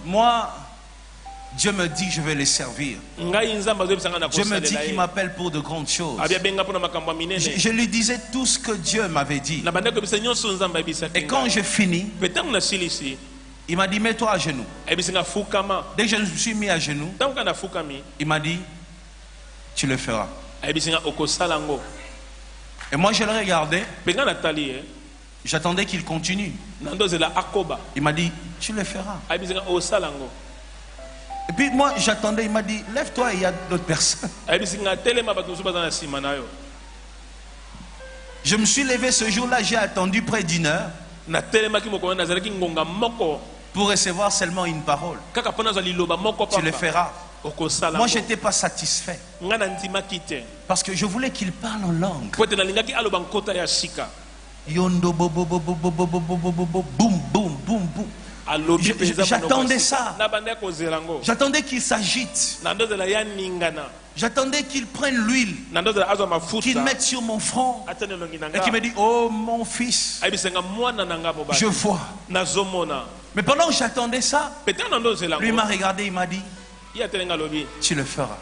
moi, Dieu me dit je vais les servir. Dieu me dit qu'il m'appelle pour de grandes choses. Je lui disais tout ce que Dieu m'avait dit. Et quand je finis, il m'a dit mets-toi à genoux. Dès que je me suis mis à genoux, il m'a dit tu le feras. Et moi je le regardais. J'attendais qu'il continue. Il m'a dit tu le feras. Et puis moi j'attendais, il m'a dit lève-toi, il y a d'autres personnes. Je me suis levé ce jour-là, j'ai attendu près d'1 heure pour recevoir seulement une parole. Tu le feras. Moi je n'étais pas satisfait parce que je voulais qu'il parle en langue. Yondo boum boum boum boum. J'attendais ça. J'attendais qu'il s'agite. J'attendais qu'il prenne l'huile, qu'il mette sur mon front et qu'il me dise oh mon fils, je vois. Mais pendant que j'attendais ça, lui m'a regardé, il m'a dit tu le feras.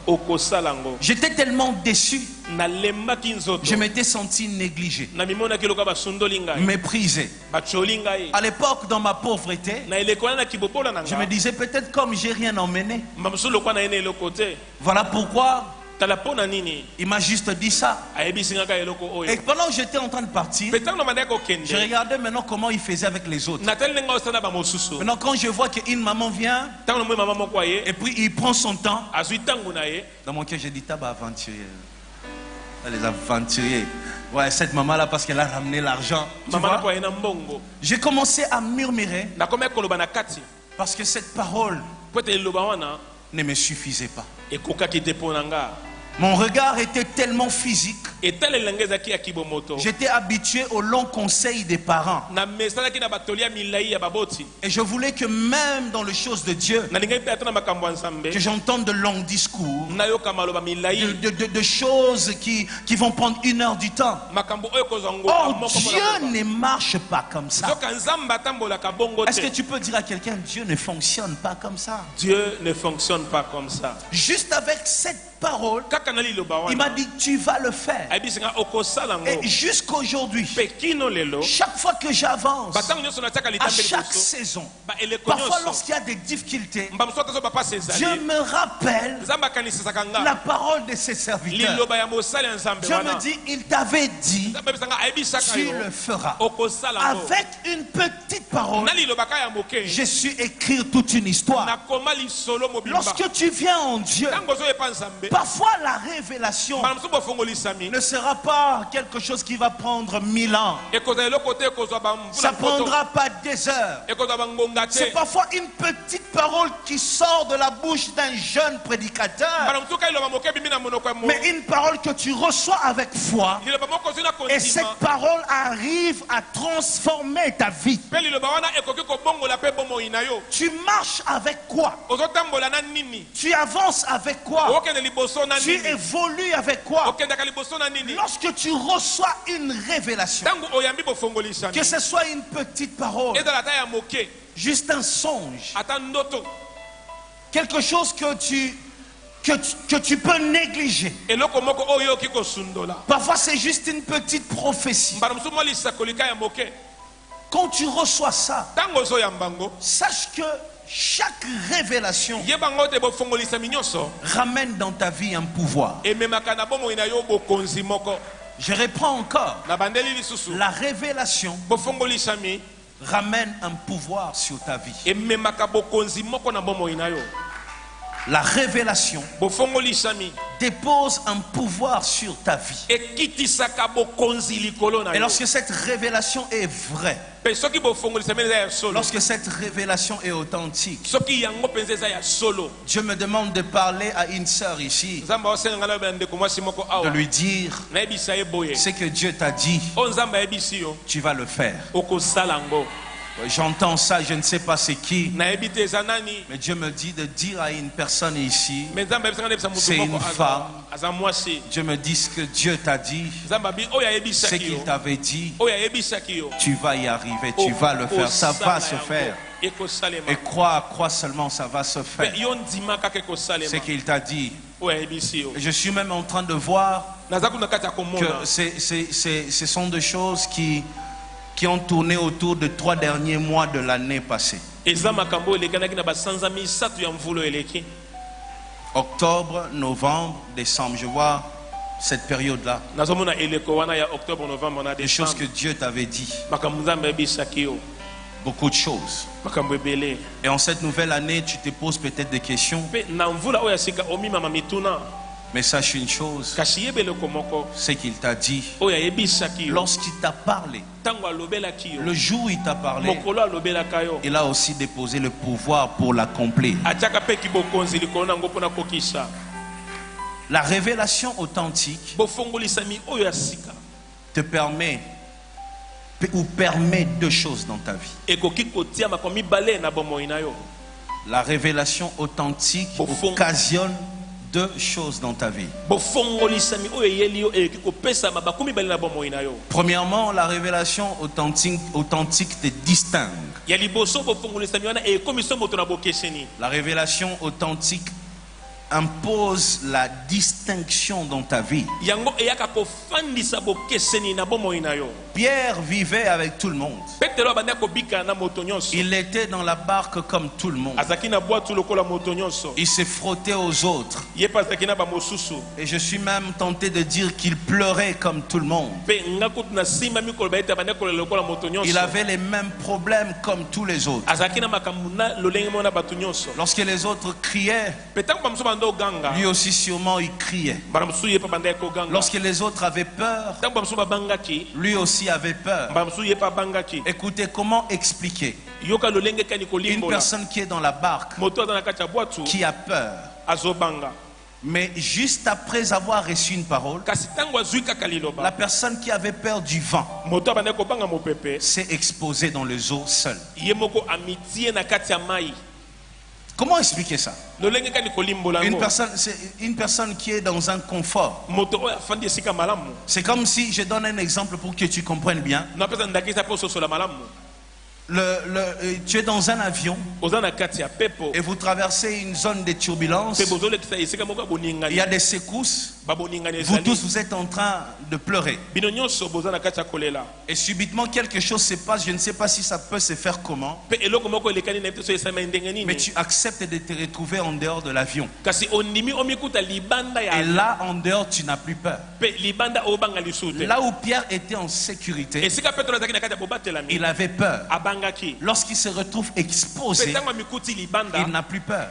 J'étais tellement déçu. Je m'étais senti négligé, méprisé. À l'époque, dans ma pauvreté, je me disais peut-être comme j'ai rien emmené. Voilà pourquoi il m'a juste dit ça. Et pendant que j'étais en train de partir, je regardais maintenant comment il faisait avec les autres. Maintenant quand je vois qu'une maman vient et puis il prend son temps, dans mon cœur j'ai dit t'as aventurier. Les aventuriers. Ouais, cette maman là parce qu'elle a ramené l'argent. J'ai commencé à murmurer parce que cette parole ne me suffisait pas. Mon regard était tellement physique. J'étais habitué aux longs conseils des parents. Et je voulais que même dans les choses de Dieu, que j'entende de longs discours, de choses qui vont prendre 1 heure du temps. Oh, Dieu ne marche pas comme ça. Est-ce que tu peux dire à quelqu'un, Dieu ne fonctionne pas comme ça? Dieu ne fonctionne pas comme ça. Juste avec cette parole, il m'a dit tu vas le faire. Et jusqu'aujourd'hui, chaque fois que j'avance, à chaque saison, parfois lorsqu'il y a des difficultés, Dieu me rappelle la parole de ses serviteurs. Dieu me dit il t'avait dit tu le feras. Avec une petite parole, j'ai su écrire toute une histoire. Lorsque tu viens en Dieu, parfois la révélation ne sera pas quelque chose qui va prendre 1000 ans. Ça ne prendra pas des heures. C'est parfois une petite parole qui sort de la bouche d'un jeune prédicateur. Mais une parole que tu reçois avec foi. Et cette parole arrive à transformer ta vie. Tu marches avec quoi? Tu avances avec quoi? Tu évolues avec quoi? Lorsque tu reçois une révélation, que ce soit une petite parole, juste un songe, quelque chose que tu peux négliger. Parfois c'est juste une petite prophétie. Quand tu reçois ça, sache que chaque révélation ramène dans ta vie un pouvoir. Je reprends encore. La révélation ramène un pouvoir sur ta vie. La révélation dépose un pouvoir sur ta vie. Et lorsque cette révélation est vraie, lorsque cette révélation est authentique, Dieu me demande de parler à une sœur ici, de lui dire ce que Dieu t'a dit, tu vas le faire. J'entends ça, je ne sais pas c'est qui, mais Dieu me dit de dire à une personne ici, c'est une femme. Dieu me dit ce que Dieu t'a dit, ce qu'il t'avait dit, tu vas y arriver, tu vas le faire, ça va se faire. Et crois seulement, ça va se faire. Ce qu'il t'a dit. Je suis même en train de voir que ce sont des choses qui ont tourné autour de 3 derniers mois de l'année passée. Octobre, novembre, décembre, je vois cette période-là. Des choses que Dieu t'avait dit. Beaucoup de choses. Et en cette nouvelle année, tu te poses peut-être des questions. Mais sache une chose, c'est qu'il t'a dit, lorsqu'il t'a parlé, le jour où il t'a parlé, il a aussi déposé le pouvoir pour l'accomplir. La révélation authentique te permet deux choses dans ta vie. La révélation authentique occasionne deux choses dans ta vie. Premièrement, la révélation authentique te distingue. La révélation authentique impose la distinction dans ta vie. Pierre vivait avec tout le monde. Il était dans la barque comme tout le monde. Il se frottait aux autres. Et je suis même tenté de dire qu'il pleurait comme tout le monde. Il avait les mêmes problèmes comme tous les autres. Lorsque les autres criaient, lui aussi sûrement il criait. Lorsque les autres avaient peur, lui aussi avait peur. Écoutez, comment expliquer une personne qui est dans la barque, qui a peur, mais juste après avoir reçu une parole, la personne qui avait peur du vent s'est exposée dans les eaux seule. Comment expliquer ça? Une personne qui est dans un confort. C'est comme si, je donne un exemple pour que tu comprennes bien. Tu es dans un avion et vous traversez une zone de turbulence. Il y a des secousses. Vous tous, vous êtes en train de pleurer. Et subitement quelque chose se passe. Je ne sais pas si ça peut se faire comment. Mais tu acceptes de te retrouver en dehors de l'avion. Et là, en dehors, tu n'as plus peur. Là où Pierre était en sécurité, il avait peur. Lorsqu'il se retrouve exposé, il n'a plus peur.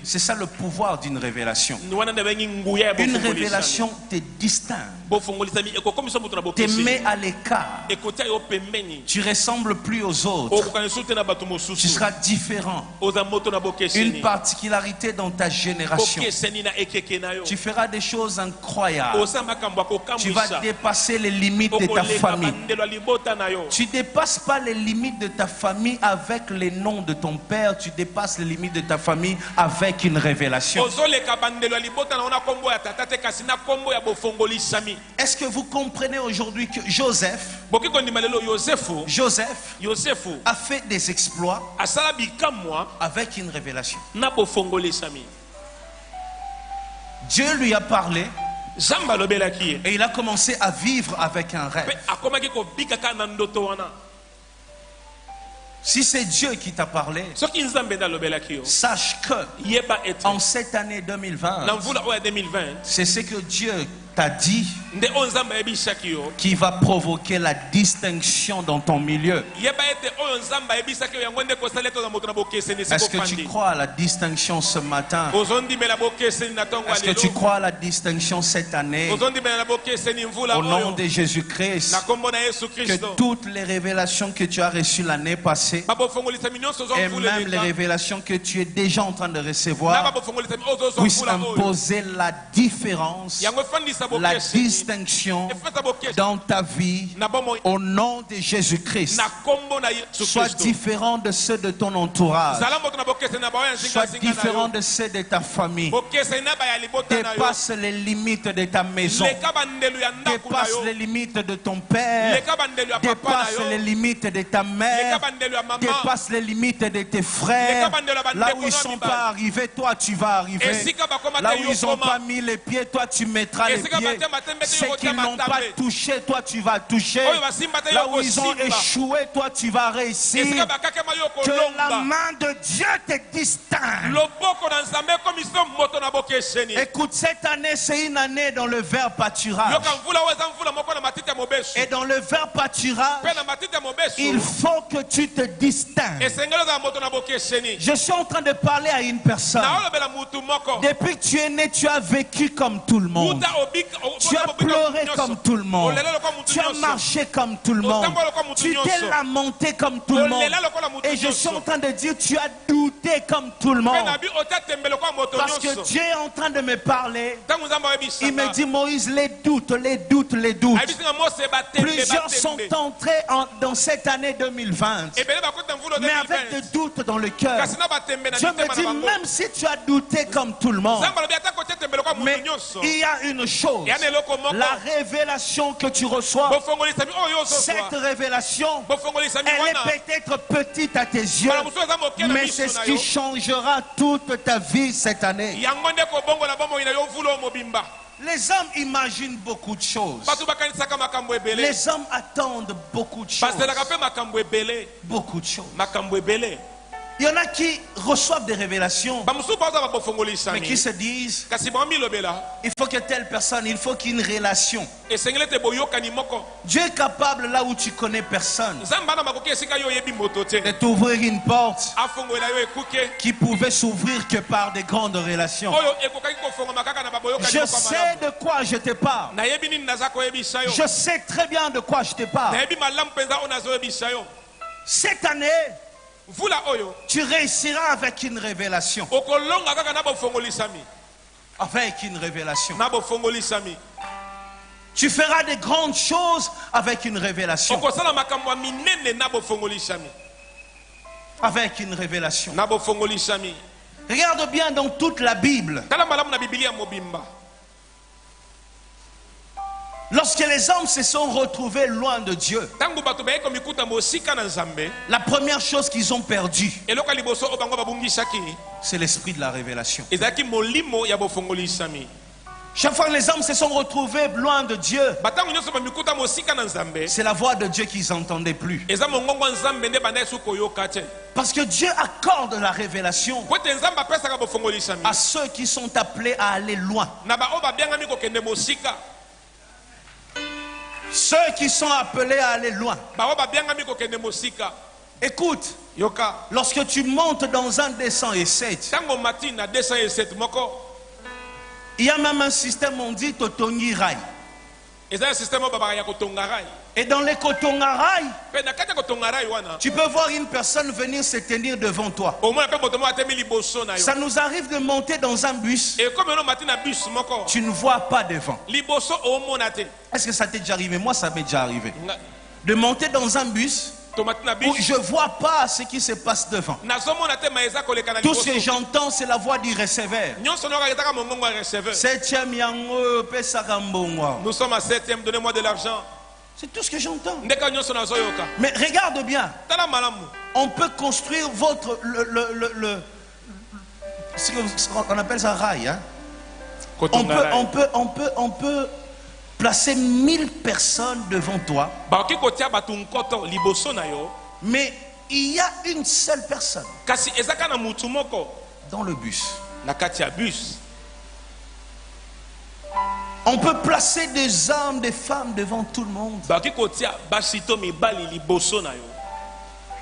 C'est ça le pouvoir d'une révélation. Une révélation te distingue, te met à l'écart. Tu ressembles plus aux autres. Tu seras différent. Une particularité dans ta génération. Tu feras des choses incroyables. Tu vas dépasser les limites de ta famille. Tu ne dépasses pas les limites de ta famille avec les noms de ton père. Tu dépasses les limites de ta famille avec une révélation. Est-ce que vous comprenez aujourd'hui que Joseph a fait des exploits avec une révélation? Dieu lui a parlé et il a commencé à vivre avec un rêve. Si c'est Dieu qui t'a parlé, sache que en cette année 2020, c'est ce que Dieu t'a dit qui va provoquer la distinction dans ton milieu. Est-ce que tu crois à la distinction ce matin? Est-ce que tu crois à la distinction cette année? Au nom de Jésus-Christ, que toutes les révélations que tu as reçues l'année passée et même les révélations que tu es déjà en train de recevoir puissent imposer la différence, la distinction dans ta vie au nom de Jésus-Christ. Sois différent de ceux de ton entourage. Sois différent de ceux de ta famille. Dépasse les limites de ta maison. Dépasse les limites de ton père. Dépasse les limites de ta mère. Dépasse les limites de tes frères. Là où ils ne sont pas arrivés, toi tu vas arriver. Là où ils n'ont pas mis les pieds, toi tu mettras les pieds. Ceux qui n'ont pas touché, toi tu vas toucher. Là où ils ont échoué, toi tu vas réussir. Que la main de Dieu te distingue. Écoute, cette année c'est une année dans le verbe pâturage. Et dans le verbe pâturage, il faut que tu te distingues. Je suis en train de parler à une personne. Depuis que tu es né, tu as vécu comme tout le monde. Tu as pleuré comme tout le monde. Tu as marché comme tout le monde. Tu t'es lamenté comme tout le monde. Et je suis en train de dire, tu as douté comme tout le monde. Parce que Dieu est en train de me parler. Il me dit, Moïse, les doutes. Plusieurs sont entrés dans cette année 2020. Mais avec des doutes dans le cœur. Je me dis, même si tu as douté comme tout le monde, mais il y a une chose, la révélation que tu reçois, cette révélation, elle est peut-être petite à tes yeux, mais c'est ce qui changera toute ta vie cette année. Les hommes imaginent beaucoup de choses. Les hommes attendent beaucoup de choses. Beaucoup de choses. Il y en a qui reçoivent des révélations, mais qui se disent, il faut que telle personne, il faut qu'il y ait une relation. Dieu est capable là où tu connais personne de t'ouvrir une porte qui pouvait s'ouvrir que par des grandes relations. Je sais de quoi je te parle. Je sais très bien de quoi je te parle. Cette année, tu réussiras avec une révélation. Avec une révélation. Tu feras de grandes choses avec une révélation. Avec une révélation. Regarde bien dans toute la Bible. Lorsque les hommes se sont retrouvés loin de Dieu, la première chose qu'ils ont perdue, c'est l'esprit de la révélation. Chaque fois que les hommes se sont retrouvés loin de Dieu, c'est la voix de Dieu qu'ils n'entendaient plus. Parce que Dieu accorde la révélation à ceux qui sont appelés à aller loin. Ceux qui sont appelés à aller loin. Écoute, lorsque tu montes dans un 207, il y a même un système, on dit Totongi Rai. Et dans les Kotongarai, tu peux voir une personne venir se tenir devant toi. Ça nous arrive de monter dans un bus. Tu ne vois pas devant. Est-ce que ça t'est déjà arrivé? Moi, ça m'est déjà arrivé. De monter dans un bus où je ne vois pas ce qui se passe devant. Tout ce que j'entends, c'est la voix du receveur. Septième yango, nous sommes à 7e, donnez-moi de l'argent. C'est tout ce que j'entends. Mais regarde bien. On peut construire votre on appelle ça rail, hein? On peut placer 1000 personnes devant toi. Mais il y a une seule personne dans le bus. On peut placer des hommes, des femmes devant tout le monde.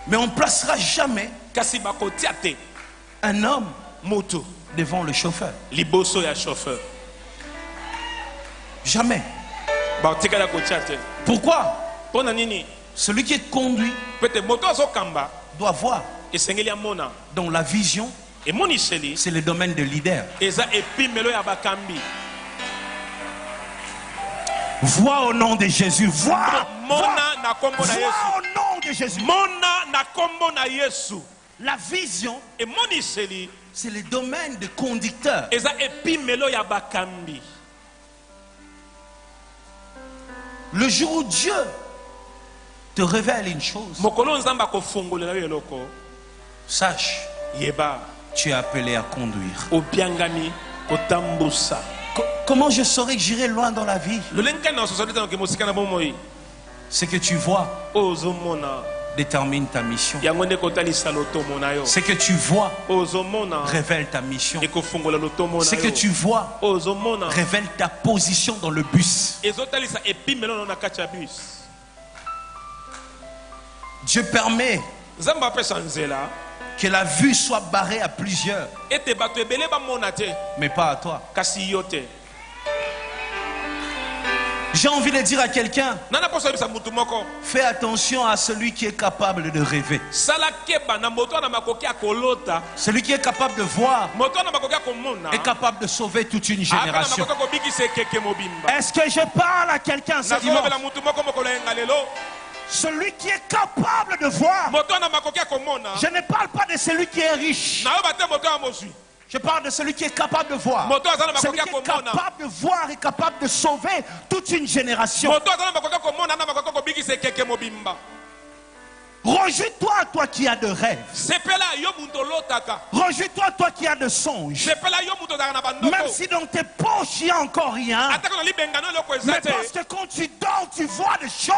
Mais on ne placera jamais un homme devant le chauffeur. Jamais. Pourquoi? Celui qui est conduit doit voir. Donc la vision, c'est le domaine de leader. Vois au nom de Jésus. Vois au nom de Jésus. La vision, c'est le domaine de conducteur. Le jour où Dieu te révèle une chose, sache, tu es appelé à conduire. Comment je saurais que j'irai loin dans la vie? Ce que tu vois détermine ta mission. Ce que tu vois révèle ta mission. Ce que tu vois révèle ta position dans le bus. Dieu permet que la vue soit barrée à plusieurs, mais pas à toi. J'ai envie de dire à quelqu'un, fais attention à celui qui est capable de rêver. Celui qui est capable de voir est capable de sauver toute une génération. Est-ce que je parle à quelqu'un ce dimanche? Celui qui est capable de voir. Je ne parle pas de celui qui est riche. Je parle de celui qui est capable de voir. Celui qui est capable de voir et capable de sauver toute une génération. Rejouis-toi, toi qui as de rêves. Rejouis-toi, toi qui as de songes. Même si dans tes poches il n'y a encore rien. Mais parce que quand tu dors, tu vois des choses.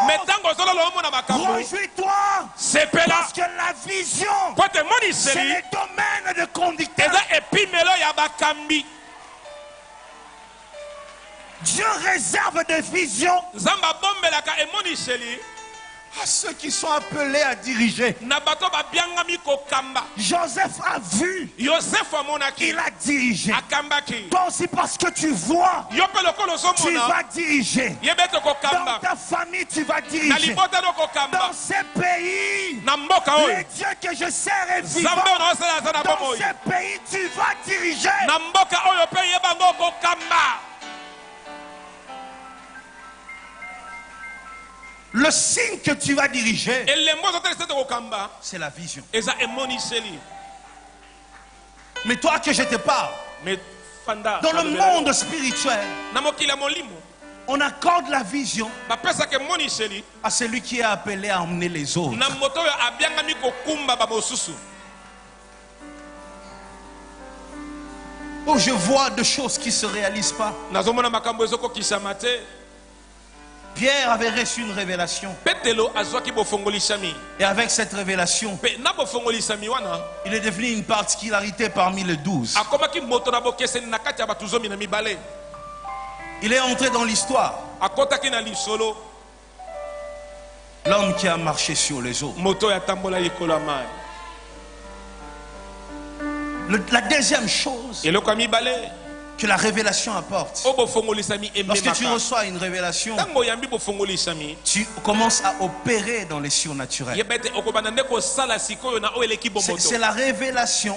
Rejouis-toi. Parce que la vision, c'est le domaine de conducteur. Dieu réserve des visions à ceux qui sont appelés à diriger. Joseph a vu, il a dirigé. Toi aussi, parce que tu vois, tu vas diriger. Dans ta famille, tu vas diriger. Dans ces pays, le Dieu que je sers est vivant. Dans ces pays, tu vas diriger. Le signe que tu vas diriger, c'est la vision. Mais toi que je te parle, dans le monde spirituel, on accorde la vision à celui qui est appelé à emmener les autres. Oh, je vois des choses qui ne se réalisent pas. Pierre avait reçu une révélation. Et avec cette révélation, il est devenu une particularité parmi les 12. Il est entré dans l'histoire. L'homme qui a marché sur les eaux. La deuxième chose que la révélation apporte, lorsque tu reçois une révélation, tu commences à opérer dans les surnaturels. C'est la révélation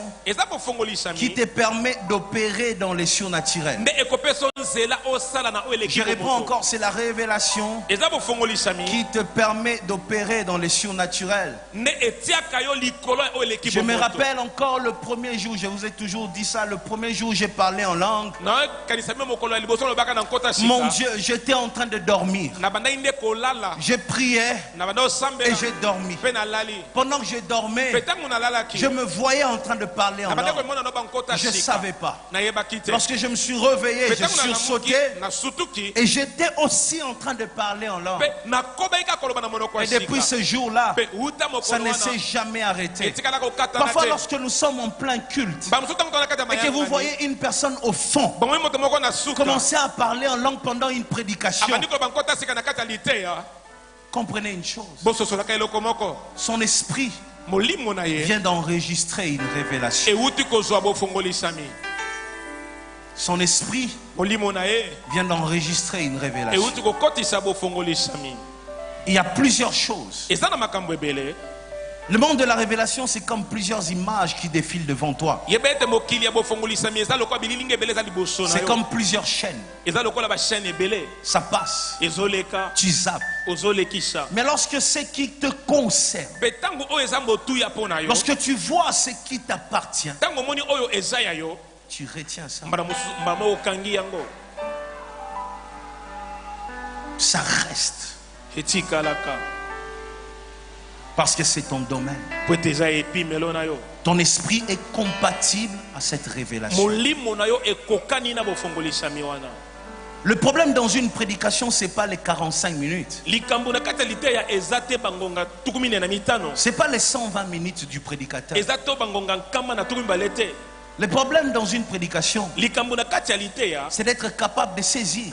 qui te permet d'opérer dans les surnaturels. Je réponds encore, c'est la révélation qui te permet d'opérer dans les surnaturels. Je me rappelle encore le premier jour, je vous ai toujours dit ça, le premier jour où j'ai parlé en langue. Mon Dieu, j'étais en train de dormir. Je priais et j'ai dormi. Pendant que je dormais, je me voyais en train de parler en langue. Je ne savais pas. Lorsque je me suis réveillé, je suis sursauté et j'étais aussi en train de parler en langue. Et depuis ce jour-là, ça ne s'est jamais arrêté. Parfois, lorsque nous sommes en plein culte et que vous voyez une personne au fond fond. Commencez à parler en langue pendant une prédication. Comprenez une chose. Son esprit vient d'enregistrer une révélation. Son esprit vient d'enregistrer une révélation. Il y a plusieurs choses. Le monde de la révélation, c'est comme plusieurs images qui défilent devant toi. C'est comme plusieurs chaînes. Ça passe. Tu zappes. Mais lorsque c'est qui te concerne, lorsque tu vois ce qui t'appartient, tu retiens ça. Ça reste. Parce que c'est ton domaine. Ton esprit est compatible à cette révélation. Le problème dans une prédication, ce n'est pas les 45 minutes. Ce n'est pas les 120 minutes du prédicateur. Le problème dans une prédication, c'est d'être capable de saisir.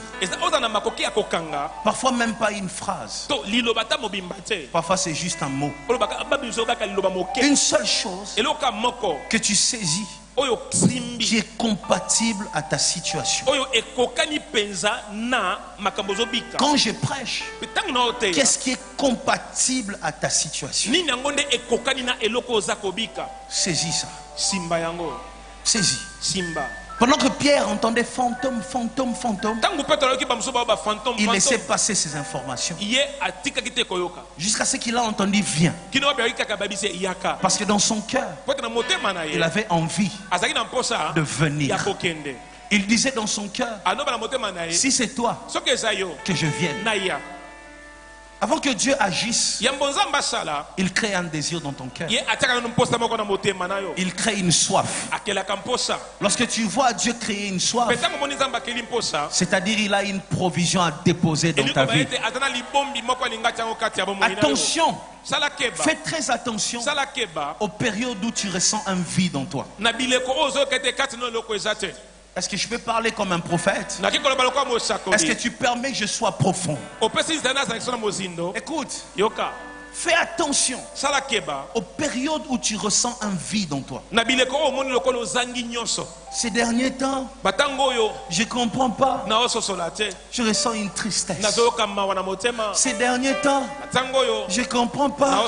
Parfois même pas une phrase. Parfois c'est juste un mot. Une seule chose que tu saisis, qui est compatible à ta situation. Quand je prêche, qu'est-ce qui est compatible à ta situation? Saisis ça. Saisis. Pendant que Pierre entendait fantôme, fantôme, fantôme, il laissait passer ces informations jusqu'à ce qu'il a entendu viens. Parce que dans son cœur, il avait envie de venir. Il disait dans son cœur, si c'est toi, que je vienne. Avant que Dieu agisse, il crée un désir dans ton cœur. Il crée une soif. Lorsque tu vois Dieu créer une soif, c'est-à-dire il a une provision à déposer dans ta vie. Attention, fais très attention aux périodes où tu ressens un vide en toi. Est-ce que je peux parler comme un prophète? Est-ce que tu permets que je sois profond? Écoute, fais attention aux périodes où tu ressens un vide en toi. Ces derniers temps, je ne comprends pas. Je ressens une tristesse. Ces derniers temps, je ne comprends pas.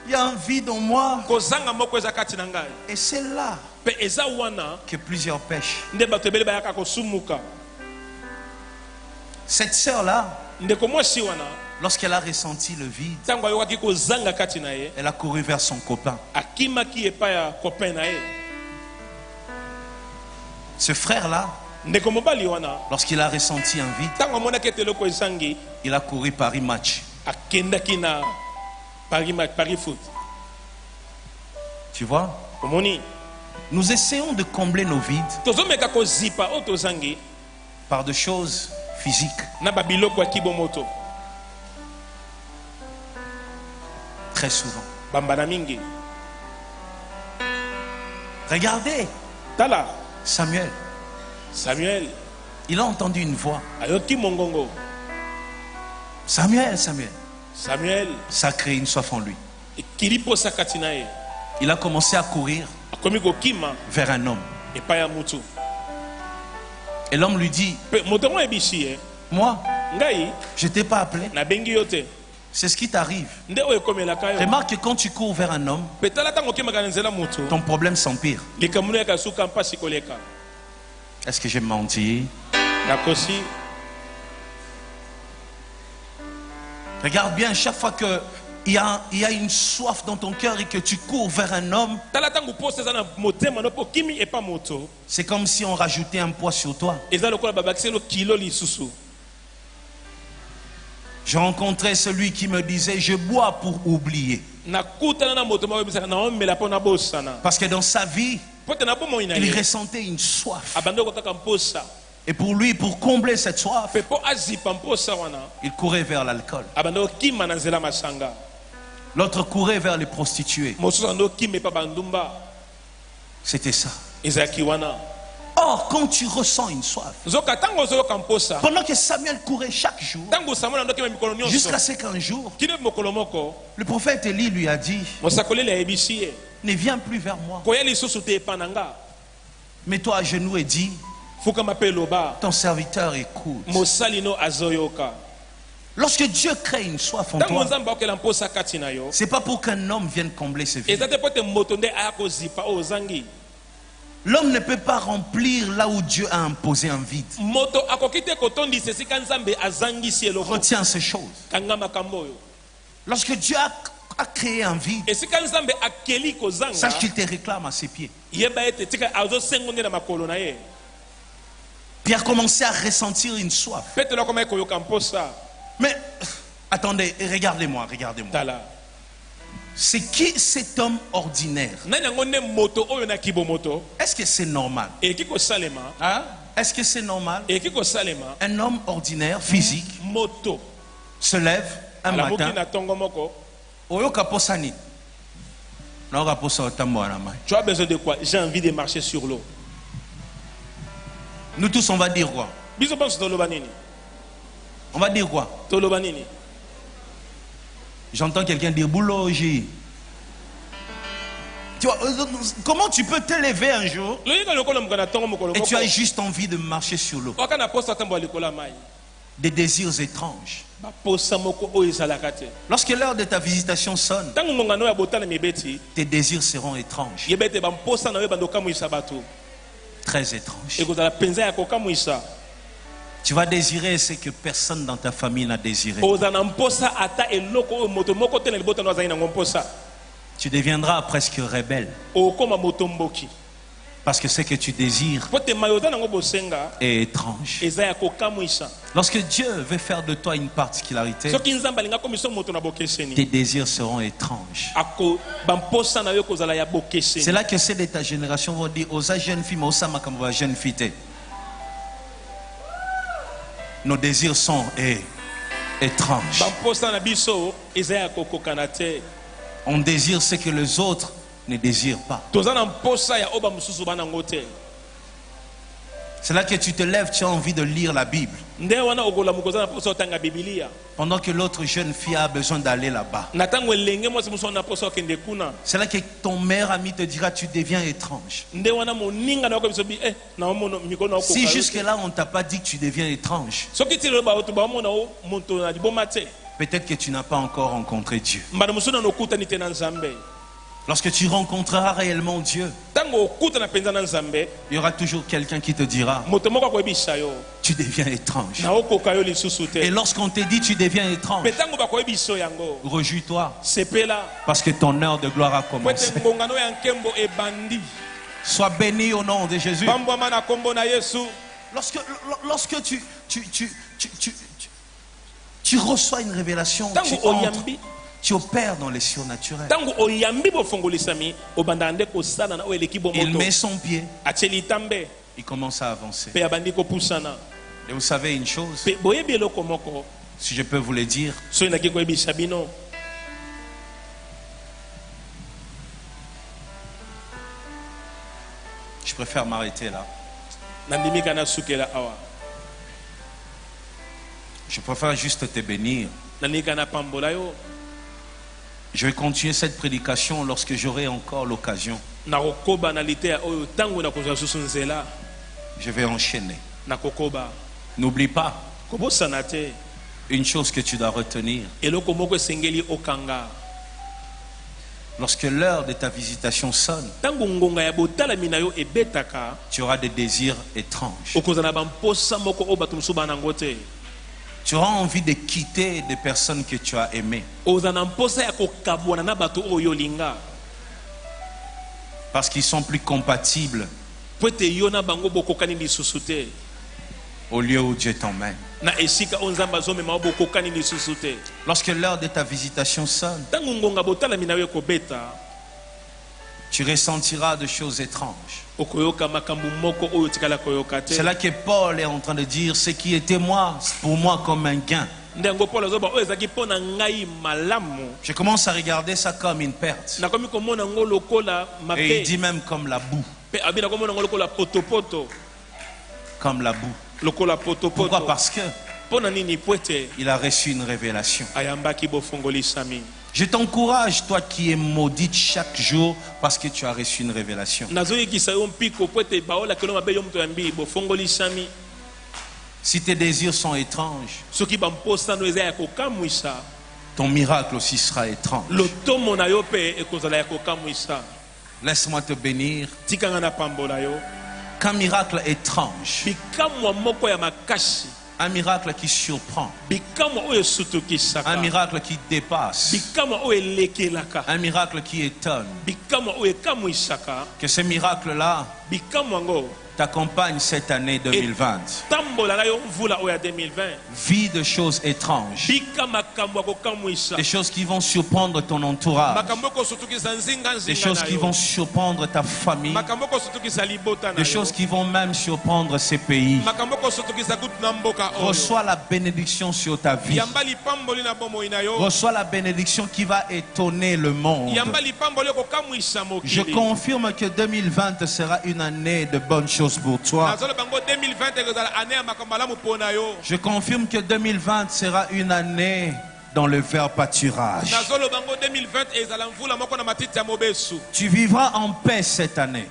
Il y a un vide en moi. Et c'est là que plusieurs pêchent. Cette sœur-là, lorsqu'elle a ressenti le vide, elle a couru vers son copain. Ce frère-là, lorsqu'il a ressenti un vide, il a couru Paris Match. Paris Foot. Tu vois? Nous essayons de combler nos vides par des choses physiques. Très souvent. Regardez. Samuel. Il a entendu une voix. Samuel. Ça a créé une soif en lui. Il a commencé à courir vers un homme. Et l'homme lui dit, moi, je ne t'ai pas appelé. C'est ce qui t'arrive. Remarque que quand tu cours vers un homme, ton problème s'empire. Est-ce que j'ai menti? Regarde bien, chaque fois qu'il y a une soif dans ton cœur et que tu cours vers un homme, c'est comme si on rajoutait un poids sur toi. J'ai rencontré celui qui me disait, je bois pour oublier. Parce que dans sa vie, il ressentait une soif. Et pour lui, pour combler cette soif, il courait vers l'alcool. L'autre courait vers les prostituées. C'était ça. Or, quand tu ressens une soif, pendant que Samuel courait chaque jour, jusqu'à ce qu'un jour, le prophète Élie lui a dit, ne viens plus vers moi. Mets-toi à genoux et dis, ton serviteur écoute. Lorsque Dieu crée une soif en toi, c'est pas pour qu'un homme vienne combler ce vide. L'homme ne peut pas remplir là où Dieu a imposé un vide. Retiens ces choses. Lorsque Dieu a créé un vide, sache qu'il te réclame à ses pieds. Pierre commençait à ressentir une soif. Mais attendez, regardez-moi. C'est qui cet homme ordinaire? Est-ce que c'est normal? Hein? Est-ce que c'est normal? Un homme ordinaire, physique, se lève un matin. Tu as besoin de quoi? J'ai envie de marcher sur l'eau. Nous tous, on va dire quoi? On va dire quoi? J'entends quelqu'un dire boulogi. Tu vois, comment tu peux te lever un jour et tu as juste envie de marcher sur l'eau? Des désirs étranges. Lorsque l'heure de ta visitation sonne, tes désirs seront étranges. Très étranges. Tu vas désirer ce que personne dans ta famille n'a désiré. Tu deviendras presque rebelle. Parce que ce que tu désires est étrange. Lorsque Dieu veut faire de toi une particularité, tes désirs seront étranges. C'est là que ceux de ta génération vont dire aux jeunes filles, aux jeunes filles, nos désirs sont étranges. On désire ce que les autres ne désirent pas. C'est là que tu te lèves, tu as envie de lire la Bible. Pendant que l'autre jeune fille a besoin d'aller là-bas. C'est là que ton meilleur ami te dira, tu deviens étrange. Si jusque-là on ne t'a pas dit que tu deviens étrange, peut-être que tu n'as pas encore rencontré Dieu. Lorsque tu rencontreras réellement Dieu, il y aura toujours quelqu'un qui te dira, tu deviens étrange. Et lorsqu'on te dit tu deviens étrange, réjouis-toi, parce que ton heure de gloire a commencé. Sois béni au nom de Jésus. Lorsque tu reçois une révélation, tu opères dans les surnaturels. Il met son pied. Il commence à avancer. Et vous savez une chose, si je peux vous le dire, je préfère m'arrêter là. Je préfère juste te bénir. Je vais continuer cette prédication lorsque j'aurai encore l'occasion. Je vais enchaîner. N'oublie pas une chose que tu dois retenir. Lorsque l'heure de ta visitation sonne, tu auras des désirs étranges. Tu auras envie de quitter des personnes que tu as aimées. Parce qu'ils sont plus compatibles au lieu où Dieu t'emmène. Lorsque l'heure de ta visitation sonne, tu ressentiras de choses étranges. C'est là que Paul est en train de dire, ce qui était moi, pour moi comme un gain. Je commence à regarder ça comme une perte. Et il dit même comme la boue. comme la boue. Pourquoi? Parce que il a reçu une révélation. Je t'encourage, toi qui es maudite chaque jour, parce que tu as reçu une révélation. Si tes désirs sont étranges, ton miracle aussi sera étrange. Laisse-moi te bénir. Qu'un miracle étrange, un miracle qui surprend, un miracle qui dépasse, un miracle qui étonne, que ce miracle-là t'accompagne cette année 2020. Vis de choses étranges, des choses qui vont surprendre ton entourage, des choses qui vont surprendre ta famille, des choses qui vont même surprendre ces pays. Reçois la bénédiction sur ta vie. Reçois la bénédiction qui va étonner le monde. Je confirme que 2020 sera une année de bonnes choses pour toi. Je confirme que 2020 sera une année dans le vert pâturage. Tu vivras en paix cette année.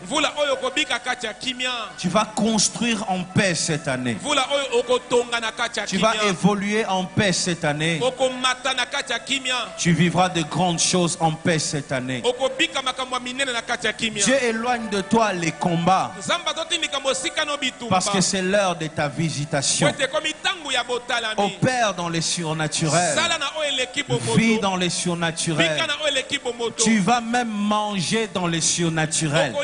Tu vas construire en paix cette année. Tu vas évoluer en paix cette année. Tu vivras de grandes choses en paix cette année. Dieu éloigne de toi les combats, parce que c'est l'heure de ta visitation. Opère dans les surnaturels. Vis dans les surnaturels. Tu vas même manger dans les surnaturels.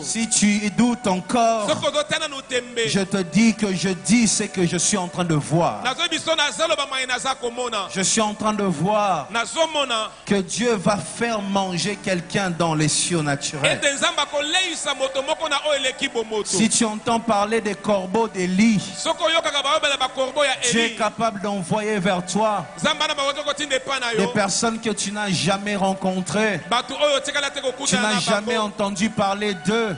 Si tu doutes encore, je te dis que je dis ce que je suis en train de voir. Je suis en train de voir que Dieu va faire manger quelqu'un dans les surnaturels. Si tu entends parler des corbeaux d'Élie, Dieu est capable d'envoyer vers toi des personnes que tu n'as jamais rencontrées. Tu n'as jamais entendu parler d'eux,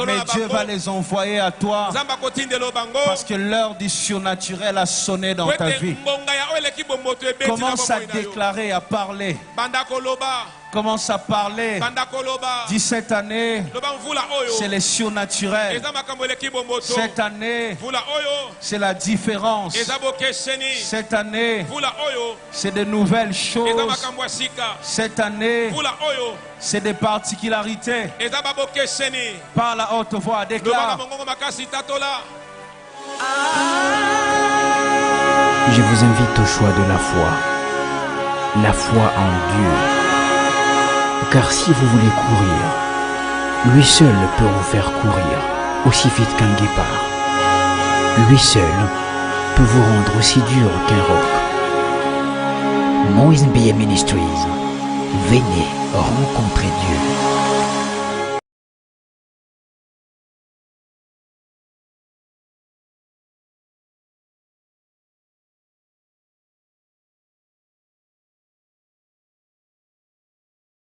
mais Dieu va les envoyer à toi, parce que l'heure du surnaturel a sonné dans ta vie. Commence à déclarer, à parler. Commence à parler. 17 années, c'est les surnaturels. Cette année, c'est la différence. Cette année, c'est de nouvelles choses. Cette année, c'est des particularités. Par la haute voix, déclare. Je vous invite au choix de la foi en Dieu. Car si vous voulez courir, lui seul peut vous faire courir aussi vite qu'un guépard. Lui seul peut vous rendre aussi dur qu'un roc. Moïse Mbie Ministries, venez rencontrer Dieu.